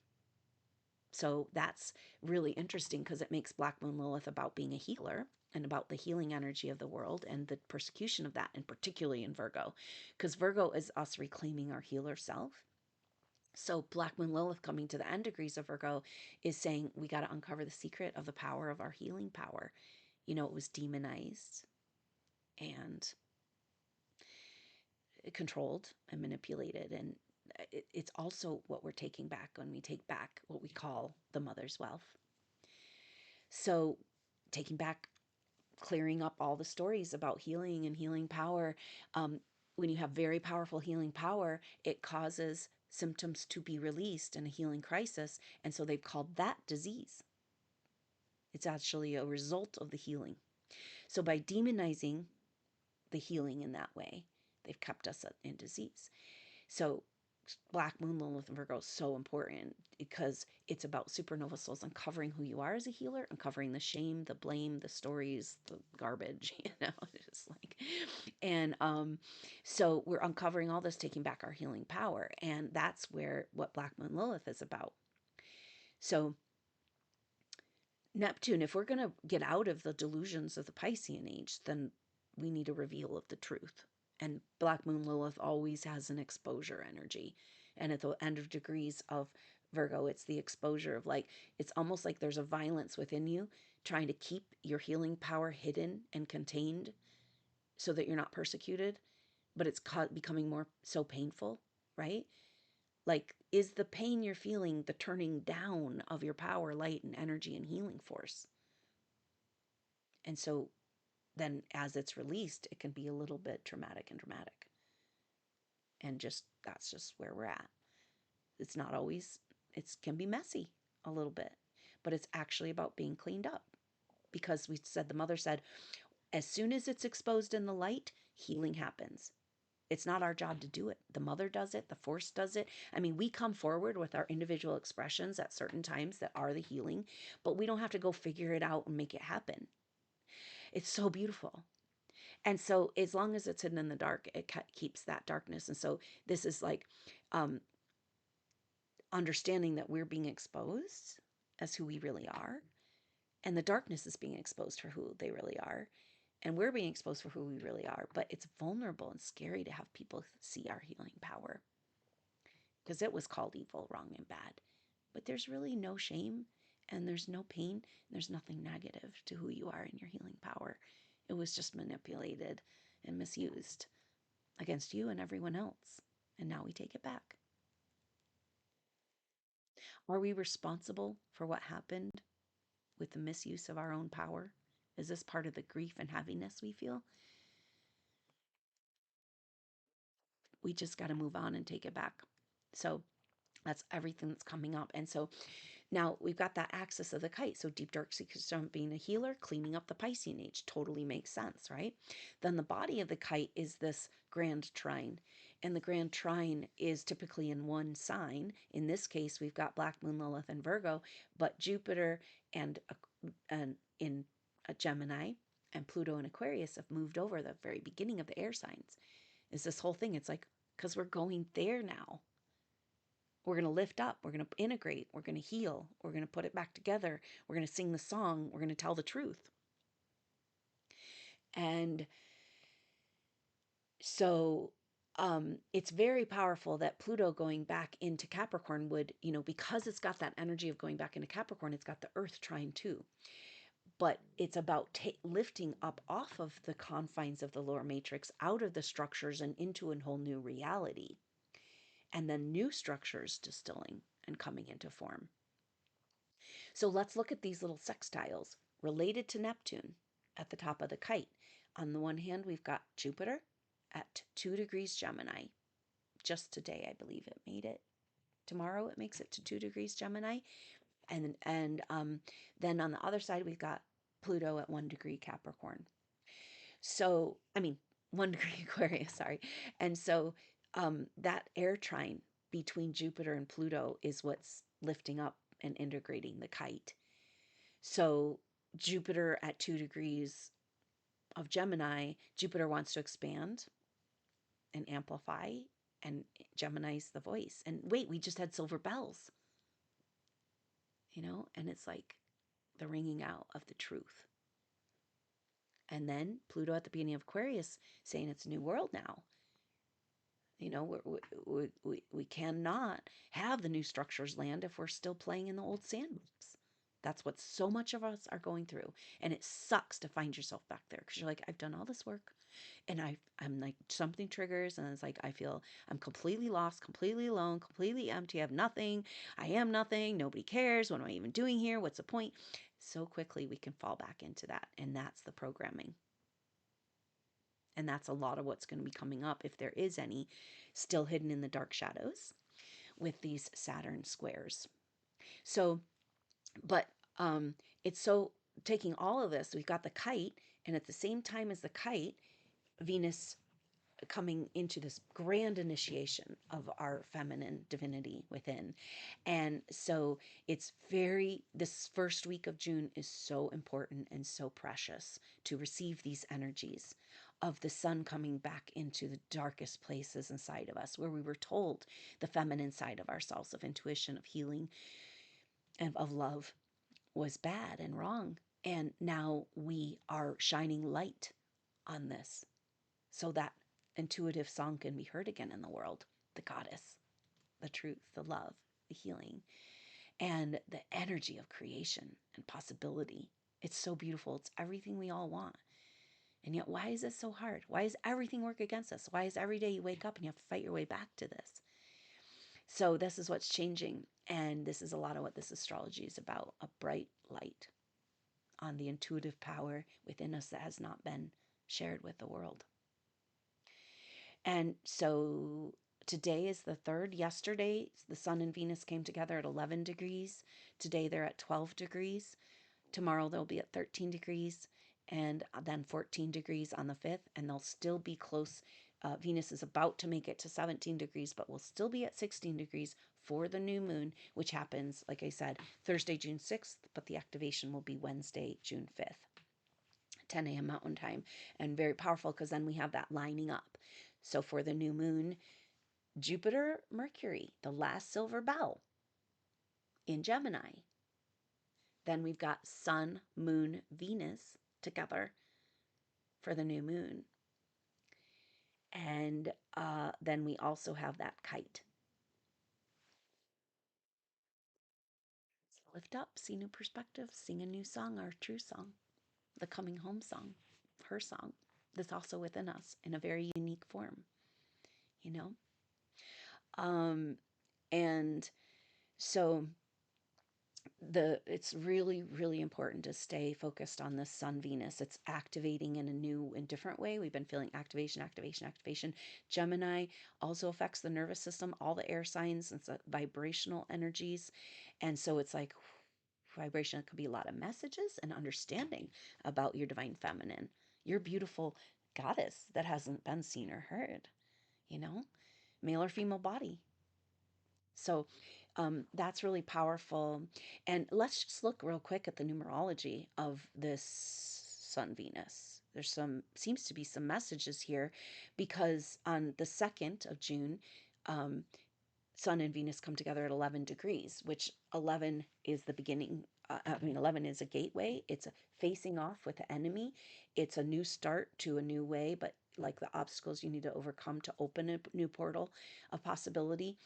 So that's really interesting because it makes Black Moon Lilith about being a healer and about the healing energy of the world and the persecution of that, and particularly in Virgo, because Virgo is us reclaiming our healer self. So Black Moon Lilith coming to the end degrees of Virgo is saying we got to uncover the secret of the power of our healing power. You know, it was demonized and controlled and manipulated, and it's also what we're taking back when we take back what we call the mother's wealth. So taking back, clearing up all the stories about healing and healing power. When you have very powerful healing power, it causes symptoms to be released in a healing crisis, and so they've called that disease. It's actually a result of the healing. So by demonizing the healing in that way, they've kept us in disease. So Black Moon Lilith and Virgo is so important because it's about supernova souls uncovering who you are as a healer, uncovering the shame, the blame, the stories, the garbage, just like, and so we're uncovering all this, taking back our healing power, and that's where what Black Moon Lilith is about. So Neptune, if we're going to get out of the delusions of the Piscean age, then we need a reveal of the truth. And Black Moon Lilith always has an exposure energy. And at the end of degrees of Virgo, it's the exposure of, like, it's almost like there's a violence within you trying to keep your healing power hidden and contained so that you're not persecuted, but it's becoming more so painful, right? Like, is the pain you're feeling the turning down of your power, light, and energy and healing force? And so then as it's released, it can be a little bit traumatic and dramatic. And just that's just where we're at. It's not always, it can be messy a little bit, but it's actually about being cleaned up. Because we said, the mother said, as soon as it's exposed in the light, healing happens. It's not our job to do it. The mother does it. The force does it. I mean, we come forward with our individual expressions at certain times that are the healing, but we don't have to go figure it out and make it happen. It's so beautiful. And so as long as it's hidden in the dark, it keeps that darkness. And so this is like understanding that we're being exposed as who we really are, and the darkness is being exposed for who they really are, and we're being exposed for who we really are. But it's vulnerable and scary to have people see our healing power, because it was called evil, wrong, and bad. But there's really no shame, and there's no pain, and there's nothing negative to who you are in your healing power. It was just manipulated and misused against you and everyone else. And now we take it back. Are we responsible for what happened with the misuse of our own power? Is this part of the grief and heaviness we feel? We just got to move on and take it back. So that's everything that's coming up. And so now we've got that axis of the kite. So deep dark secrets from being a healer, cleaning up the Piscean age totally makes sense, right? Then the body of the kite is this Grand Trine. And the Grand Trine is typically in one sign. In this case, we've got Black Moon Lilith and Virgo, but Jupiter and in a Gemini and Pluto and Aquarius have moved over the very beginning of the air signs. Is this whole thing? It's like, because we're going there now. We're going to lift up. We're going to integrate. We're going to heal. We're going to put it back together. We're going to sing the song. We're going to tell the truth. And so it's very powerful that Pluto going back into Capricorn would, because it's got that energy of going back into Capricorn, it's got the Earth trine too. but it's about lifting up off of the confines of the lower matrix, out of the structures and into a whole new reality. And then new structures distilling and coming into form. So let's look at these little sextiles related to Neptune at the top of the kite. On the one hand, we've got Jupiter at 2 degrees Gemini. Just today, I believe it made it. Tomorrow it makes it to 2 degrees Gemini. And then on the other side, we've got Pluto at 1 degree Capricorn. So, 1 degree Aquarius, sorry. And so that air trine between Jupiter and Pluto is what's lifting up and integrating the kite. So Jupiter at 2 degrees of Gemini, Jupiter wants to expand and amplify, and Gemini's the voice. And wait, we just had silver bells, and it's like the ringing out of the truth. And then Pluto at the beginning of Aquarius saying it's a new world now. We cannot have the new structures land if we're still playing in the old sandbox. That's what so much of us are going through. And it sucks to find yourself back there because you're like, I've done all this work and I'm like, something triggers and it's like, I feel I'm completely lost, completely alone, completely empty. I have nothing. I am nothing. Nobody cares. What am I even doing here? What's the point? So quickly we can fall back into that. And that's the programming. And that's a lot of what's going to be coming up, if there is any, still hidden in the dark shadows with these Saturn squares. So, but it's so taking all of this, we've got the kite, and at the same time as the kite, Venus coming into this grand initiation of our feminine divinity within. And so this first week of June is so important and so precious to receive these energies of the sun coming back into the darkest places inside of us, where we were told the feminine side of ourselves, of intuition, of healing, and of love was bad and wrong. And now we are shining light on this so that intuitive song can be heard again in the world. The goddess, the truth, the love, the healing, and the energy of creation and possibility. It's so beautiful. It's everything we all want. And yet, why is it so hard? Why does everything work against us? Why is every day you wake up and you have to fight your way back to this? So this is what's changing. And this is a lot of what this astrology is about, a bright light on the intuitive power within us that has not been shared with the world. And so today is the 3rd. Yesterday, the sun and Venus came together at 11 degrees. Today, they're at 12 degrees. Tomorrow, they'll be at 13 degrees. And then 14 degrees on the 5th. And they'll still be close. Venus is about to make it to 17 degrees, but will still be at 16 degrees for the new moon, which happens, like I said, Thursday, June 6th. But the activation will be Wednesday, June 5th. 10 a.m. Mountain Time, and very powerful because then we have that lining up. So for the new moon, Jupiter, Mercury, the last silver bell in Gemini. Then we've got Sun, Moon, Venus together for the new moon. And then we also have that kite. So lift up, see new perspectives, sing a new song, our true song, the coming home song, her song, that's also within us in a very unique form, and so it's really, really important to stay focused on this Sun Venus. It's activating in a new and different way. We've been feeling activation. Gemini also affects the nervous system, all the air signs. It's vibrational energies. And so it's like vibration. It could be a lot of messages and understanding about your divine feminine, your beautiful goddess that hasn't been seen or heard, male or female body. So that's really powerful. And let's just look real quick at the numerology of this Sun Venus. There's seems to be some messages here because on the 2nd of June, Sun and Venus come together at 11 degrees, which 11 is the beginning I mean, 11 is a gateway. It's a facing off with the enemy. It's a new start to a new way, but like the obstacles you need to overcome to open a new portal of possibility.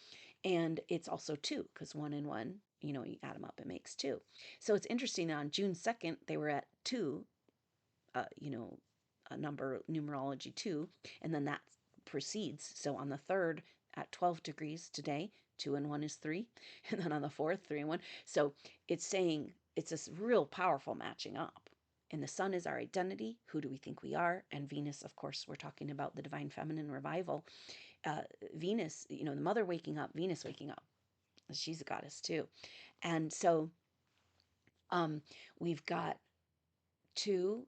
And it's also two, because one and one, you add them up, it makes two. So it's interesting that on June 2nd, they were at two, a number, numerology two, and then that proceeds. So on the 3rd at 12 degrees today, 2 and 1 is 3, and then on the 4th, 3 and 1. So it's saying it's this real powerful matching up. And the sun is our identity. Who do we think we are? And Venus, of course, we're talking about the divine feminine revival. Venus, the mother waking up, Venus waking up. She's a goddess too. And so we've got 2,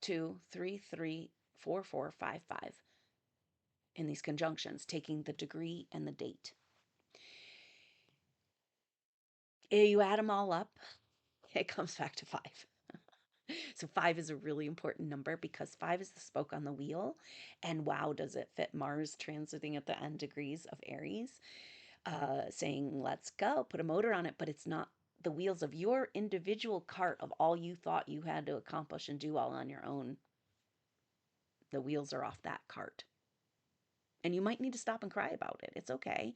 2, 3, 3, 4, 4, 5, 5 in these conjunctions, taking the degree and the date. You add them all up, it comes back to 5. So 5 is a really important number because 5 is the spoke on the wheel. And wow, does it fit Mars transiting at the end degrees of Aries, saying, let's go, put a motor on it. But it's not the wheels of your individual cart of all you thought you had to accomplish and do all on your own. The wheels are off that cart. And you might need to stop and cry about it. It's okay.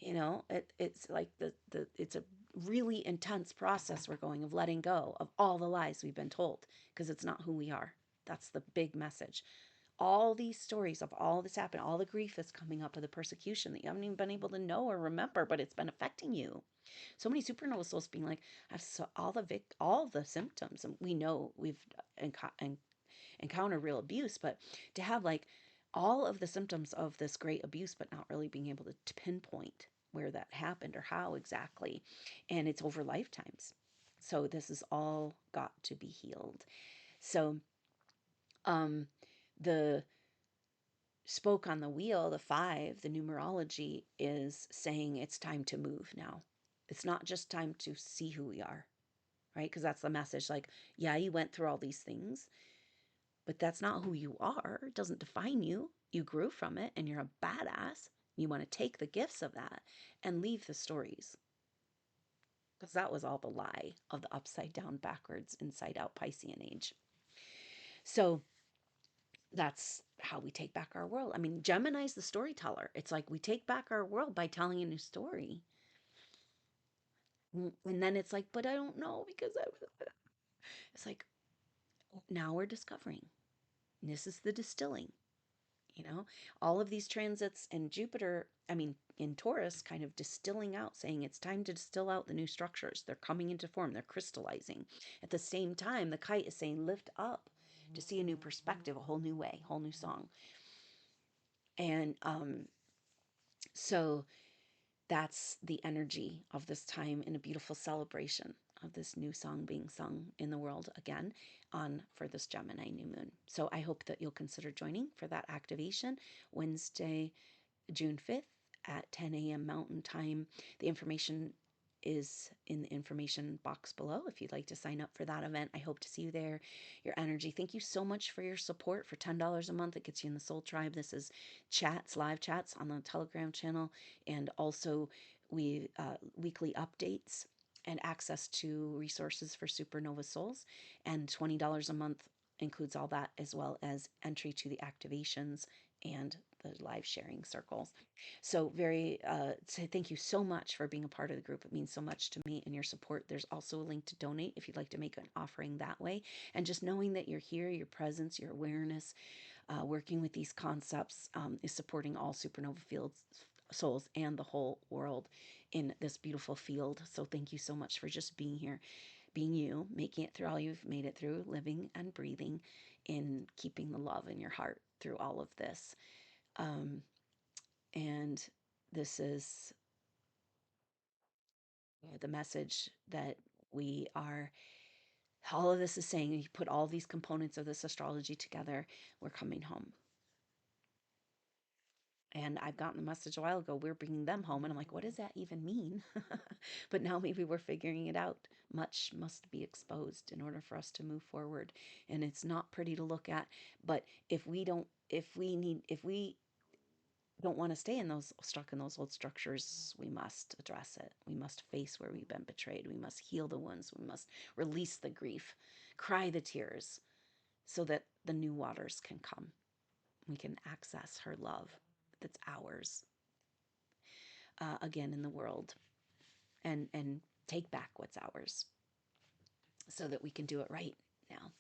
It's like it's a really intense process we're going of letting go of all the lies we've been told, because it's not who we are. That's the big message. All these stories of all this happened, all the grief that's coming up of the persecution that you haven't even been able to know or remember, but it's been affecting you. So many supernova souls being like, I've saw all the symptoms, and we know we've encountered real abuse, but to have like all of the symptoms of this great abuse, but not really being able to pinpoint where that happened or how exactly. And it's over lifetimes. So this is all got to be healed. So the spoke on the wheel, the 5, the numerology is saying it's time to move now. It's not just time to see who we are, right? Because that's the message. Like, yeah, you went through all these things, but that's not who you are. It doesn't define you. You grew from it and you're a badass. You want to take the gifts of that and leave the stories. Because that was all the lie of the upside down, backwards, inside out Piscean Age. So that's how we take back our world. I mean, Gemini's the storyteller. It's like we take back our world by telling a new story. And then it's like, but I don't know because it's like, now we're discovering. This is the distilling. All of these transits in Jupiter, I mean, in Taurus, kind of distilling out, saying it's time to distill out the new structures. They're coming into form, they're crystallizing. At the same time, the kite is saying, lift up to see a new perspective, a whole new way, whole new song. And so that's the energy of this time in a beautiful celebration of this new song being sung in the world again for this Gemini new moon. So I hope that you'll consider joining for that activation Wednesday, June 5th at 10 a.m. Mountain Time. The information is in the information box below if you'd like to sign up for that event. I hope to see you there. Your energy. Thank you so much for your support. For $10 a month, it gets you in the Soul Tribe. This is live chats on the Telegram channel, and also weekly updates and access to resources for Supernova Souls. And $20 a month includes all that, as well as entry to the activations and the live sharing circles. So thank you so much for being a part of the group. It means so much to me and your support. There's also a link to donate if you'd like to make an offering that way. And just knowing that you're here, your presence, your awareness, working with these concepts is supporting all supernova fields, souls, and the whole world in this beautiful field. So thank you so much for just being here, being you, making it through all you've made it through, living and breathing, in keeping the love in your heart through all of this. And this is the message that all of this is saying. You put all these components of this astrology together, we're coming home. And I've gotten the message a while ago, we're bringing them home. And I'm like, what does that even mean? But now maybe we're figuring it out. Much must be exposed in order for us to move forward. And it's not pretty to look at. But if we don't want to stay in those, stuck in those old structures. We must address it. We must face where we've been betrayed. We must heal the wounds. We must release the grief, cry the tears, so that the new waters can come. We can access her love that's ours again in the world, and take back what's ours, so that we can do it right now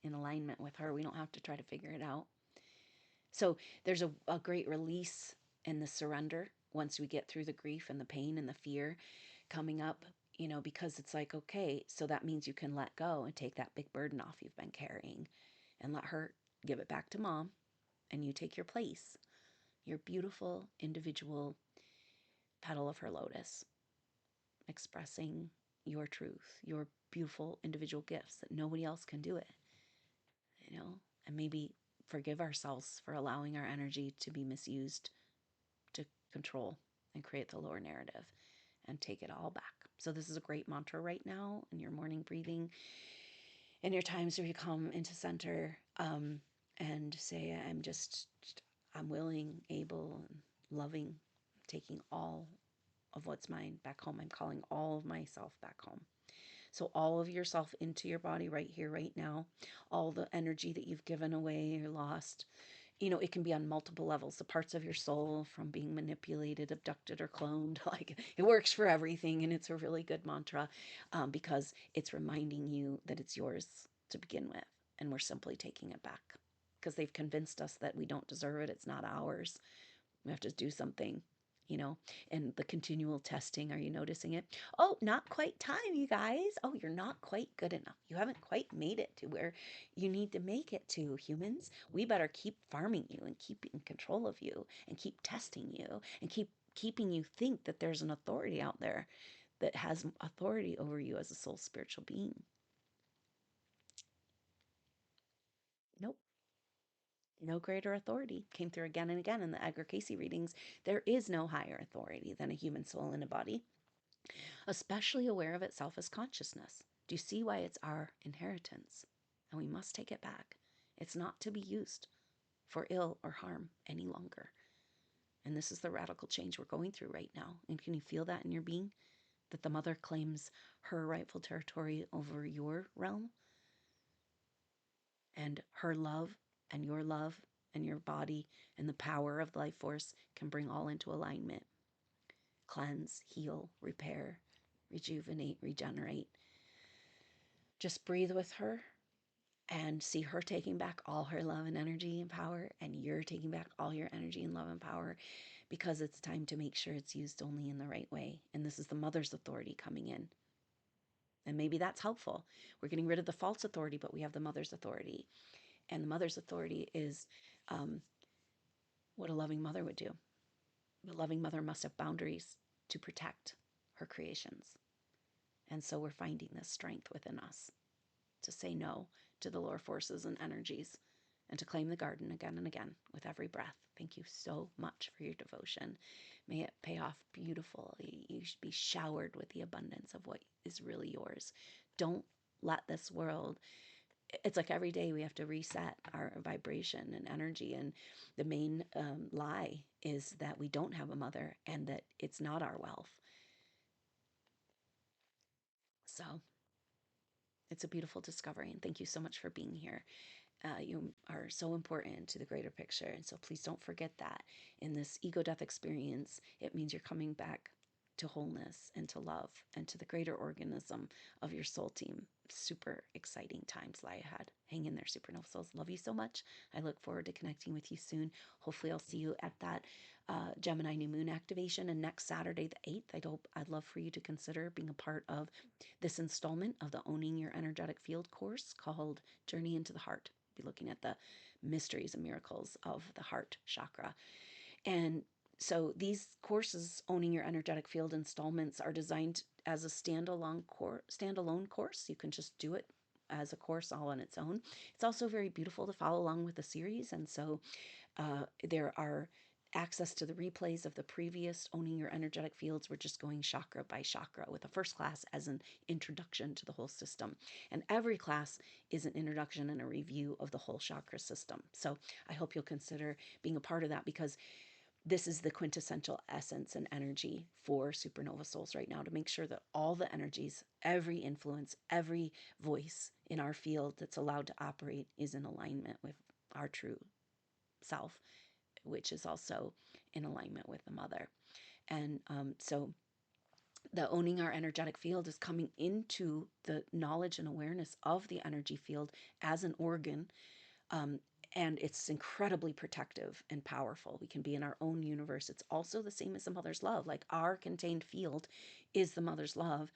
in alignment with her. We don't have to try to figure it out. So there's a great release and the surrender once we get through the grief and the pain and the fear coming up, because it's like, okay, so that means you can let go and take that big burden off you've been carrying and let her give it back to mom, and you take your place, your beautiful individual petal of her lotus, expressing your truth, your beautiful individual gifts that nobody else can do it, and maybe forgive ourselves for allowing our energy to be misused to control and create the lower narrative, and take it all back. So this is a great mantra right now in your morning breathing, in your times where you come into center, and say, I'm willing, able, and loving, taking all of what's mine back home. I'm calling all of myself back home. So all of yourself into your body right here, right now, all the energy that you've given away or lost, it can be on multiple levels. The parts of your soul from being manipulated, abducted, or cloned, like, it works for everything. And it's a really good mantra, because it's reminding you that it's yours to begin with. And we're simply taking it back because they've convinced us that we don't deserve it. It's not ours. We have to do something, and the continual testing. Are you noticing it? Oh, not quite time, you guys. Oh, you're not quite good enough. You haven't quite made it to where you need to make it to, humans. We better keep farming you and keep in control of you and keep testing you and keeping you think that there's an authority out there that has authority over you as a soul spiritual being. Nope. No greater authority. Came through again and again in the Edgar Casey readings. There is no higher authority than a human soul in a body, especially aware of itself as consciousness. Do you see why it's our inheritance? And we must take it back. It's not to be used for ill or harm any longer. And this is the radical change we're going through right now. And can you feel that in your being? That the mother claims her rightful territory over your realm? And her love and your body and the power of the life force can bring all into alignment. Cleanse, heal, repair, rejuvenate, regenerate. Just breathe with her and see her taking back all her love and energy and power, and you're taking back all your energy and love and power, because it's time to make sure it's used only in the right way. And this is the mother's authority coming in. And maybe that's helpful. We're getting rid of the false authority, but we have the mother's authority. And the mother's authority is what a loving mother would do. The loving mother must have boundaries to protect her creations. And so we're finding this strength within us to say no to the lower forces and energies, and to claim the garden again and again with every breath. Thank you so much for your devotion. May it pay off beautifully. You should be showered with the abundance of what is really yours. Don't let this world, it's like every day we have to reset our vibration and energy. And the main lie is that we don't have a mother and that it's not our wealth. So it's a beautiful discovery. And thank you so much for being here. You are so important to the greater picture. And so please don't forget that in this ego death experience, it means you're coming back to wholeness and to love and to the greater organism of your soul team. Super exciting times lie ahead. Hang in there, Supernova Souls. Love you so much. I look forward to connecting with you soon. Hopefully I'll see you at that Gemini new moon activation. And next Saturday, the 8th, I'd love for you to consider being a part of this installment of the Owning Your Energetic Field course called Journey into the Heart. Be looking at the mysteries and miracles of the heart chakra. And so these courses, Owning Your Energetic Field installments, are designed as a standalone course. You can just do it as a course all on its own. It's also very beautiful to follow along with the series. And so there are access to the replays of the previous Owning Your Energetic Fields. We're just going chakra by chakra with a first class as an introduction to the whole system. And every class is an introduction and a review of the whole chakra system. So I hope you'll consider being a part of that, because this is the quintessential essence and energy for supernova souls right now, to make sure that all the energies, every influence, every voice in our field that's allowed to operate is in alignment with our true self, which is also in alignment with the mother. And so the owning our energetic field is coming into the knowledge and awareness of the energy field as an organ. And it's incredibly protective and powerful. We can be in our own universe. It's also the same as the mother's love. Like, our contained field is the mother's love.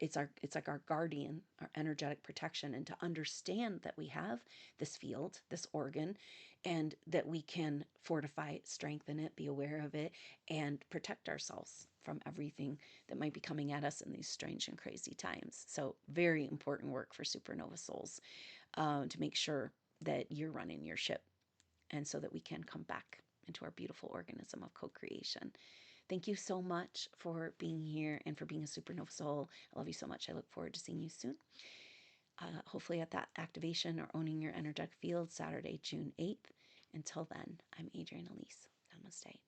It's like our guardian, our energetic protection. And to understand that we have this field, this organ, and that we can fortify it, strengthen it, be aware of it, and protect ourselves from everything that might be coming at us in these strange and crazy times. So very important work for supernova souls, to make sure that you're running your ship, and so that we can come back into our beautiful organism of co-creation. Thank you so much for being here and for being a supernova soul. I love you so much. I look forward to seeing you soon. Hopefully at that activation or owning your energetic field, Saturday, June 8th. Until then, I'm Adrienne Elise. Namaste.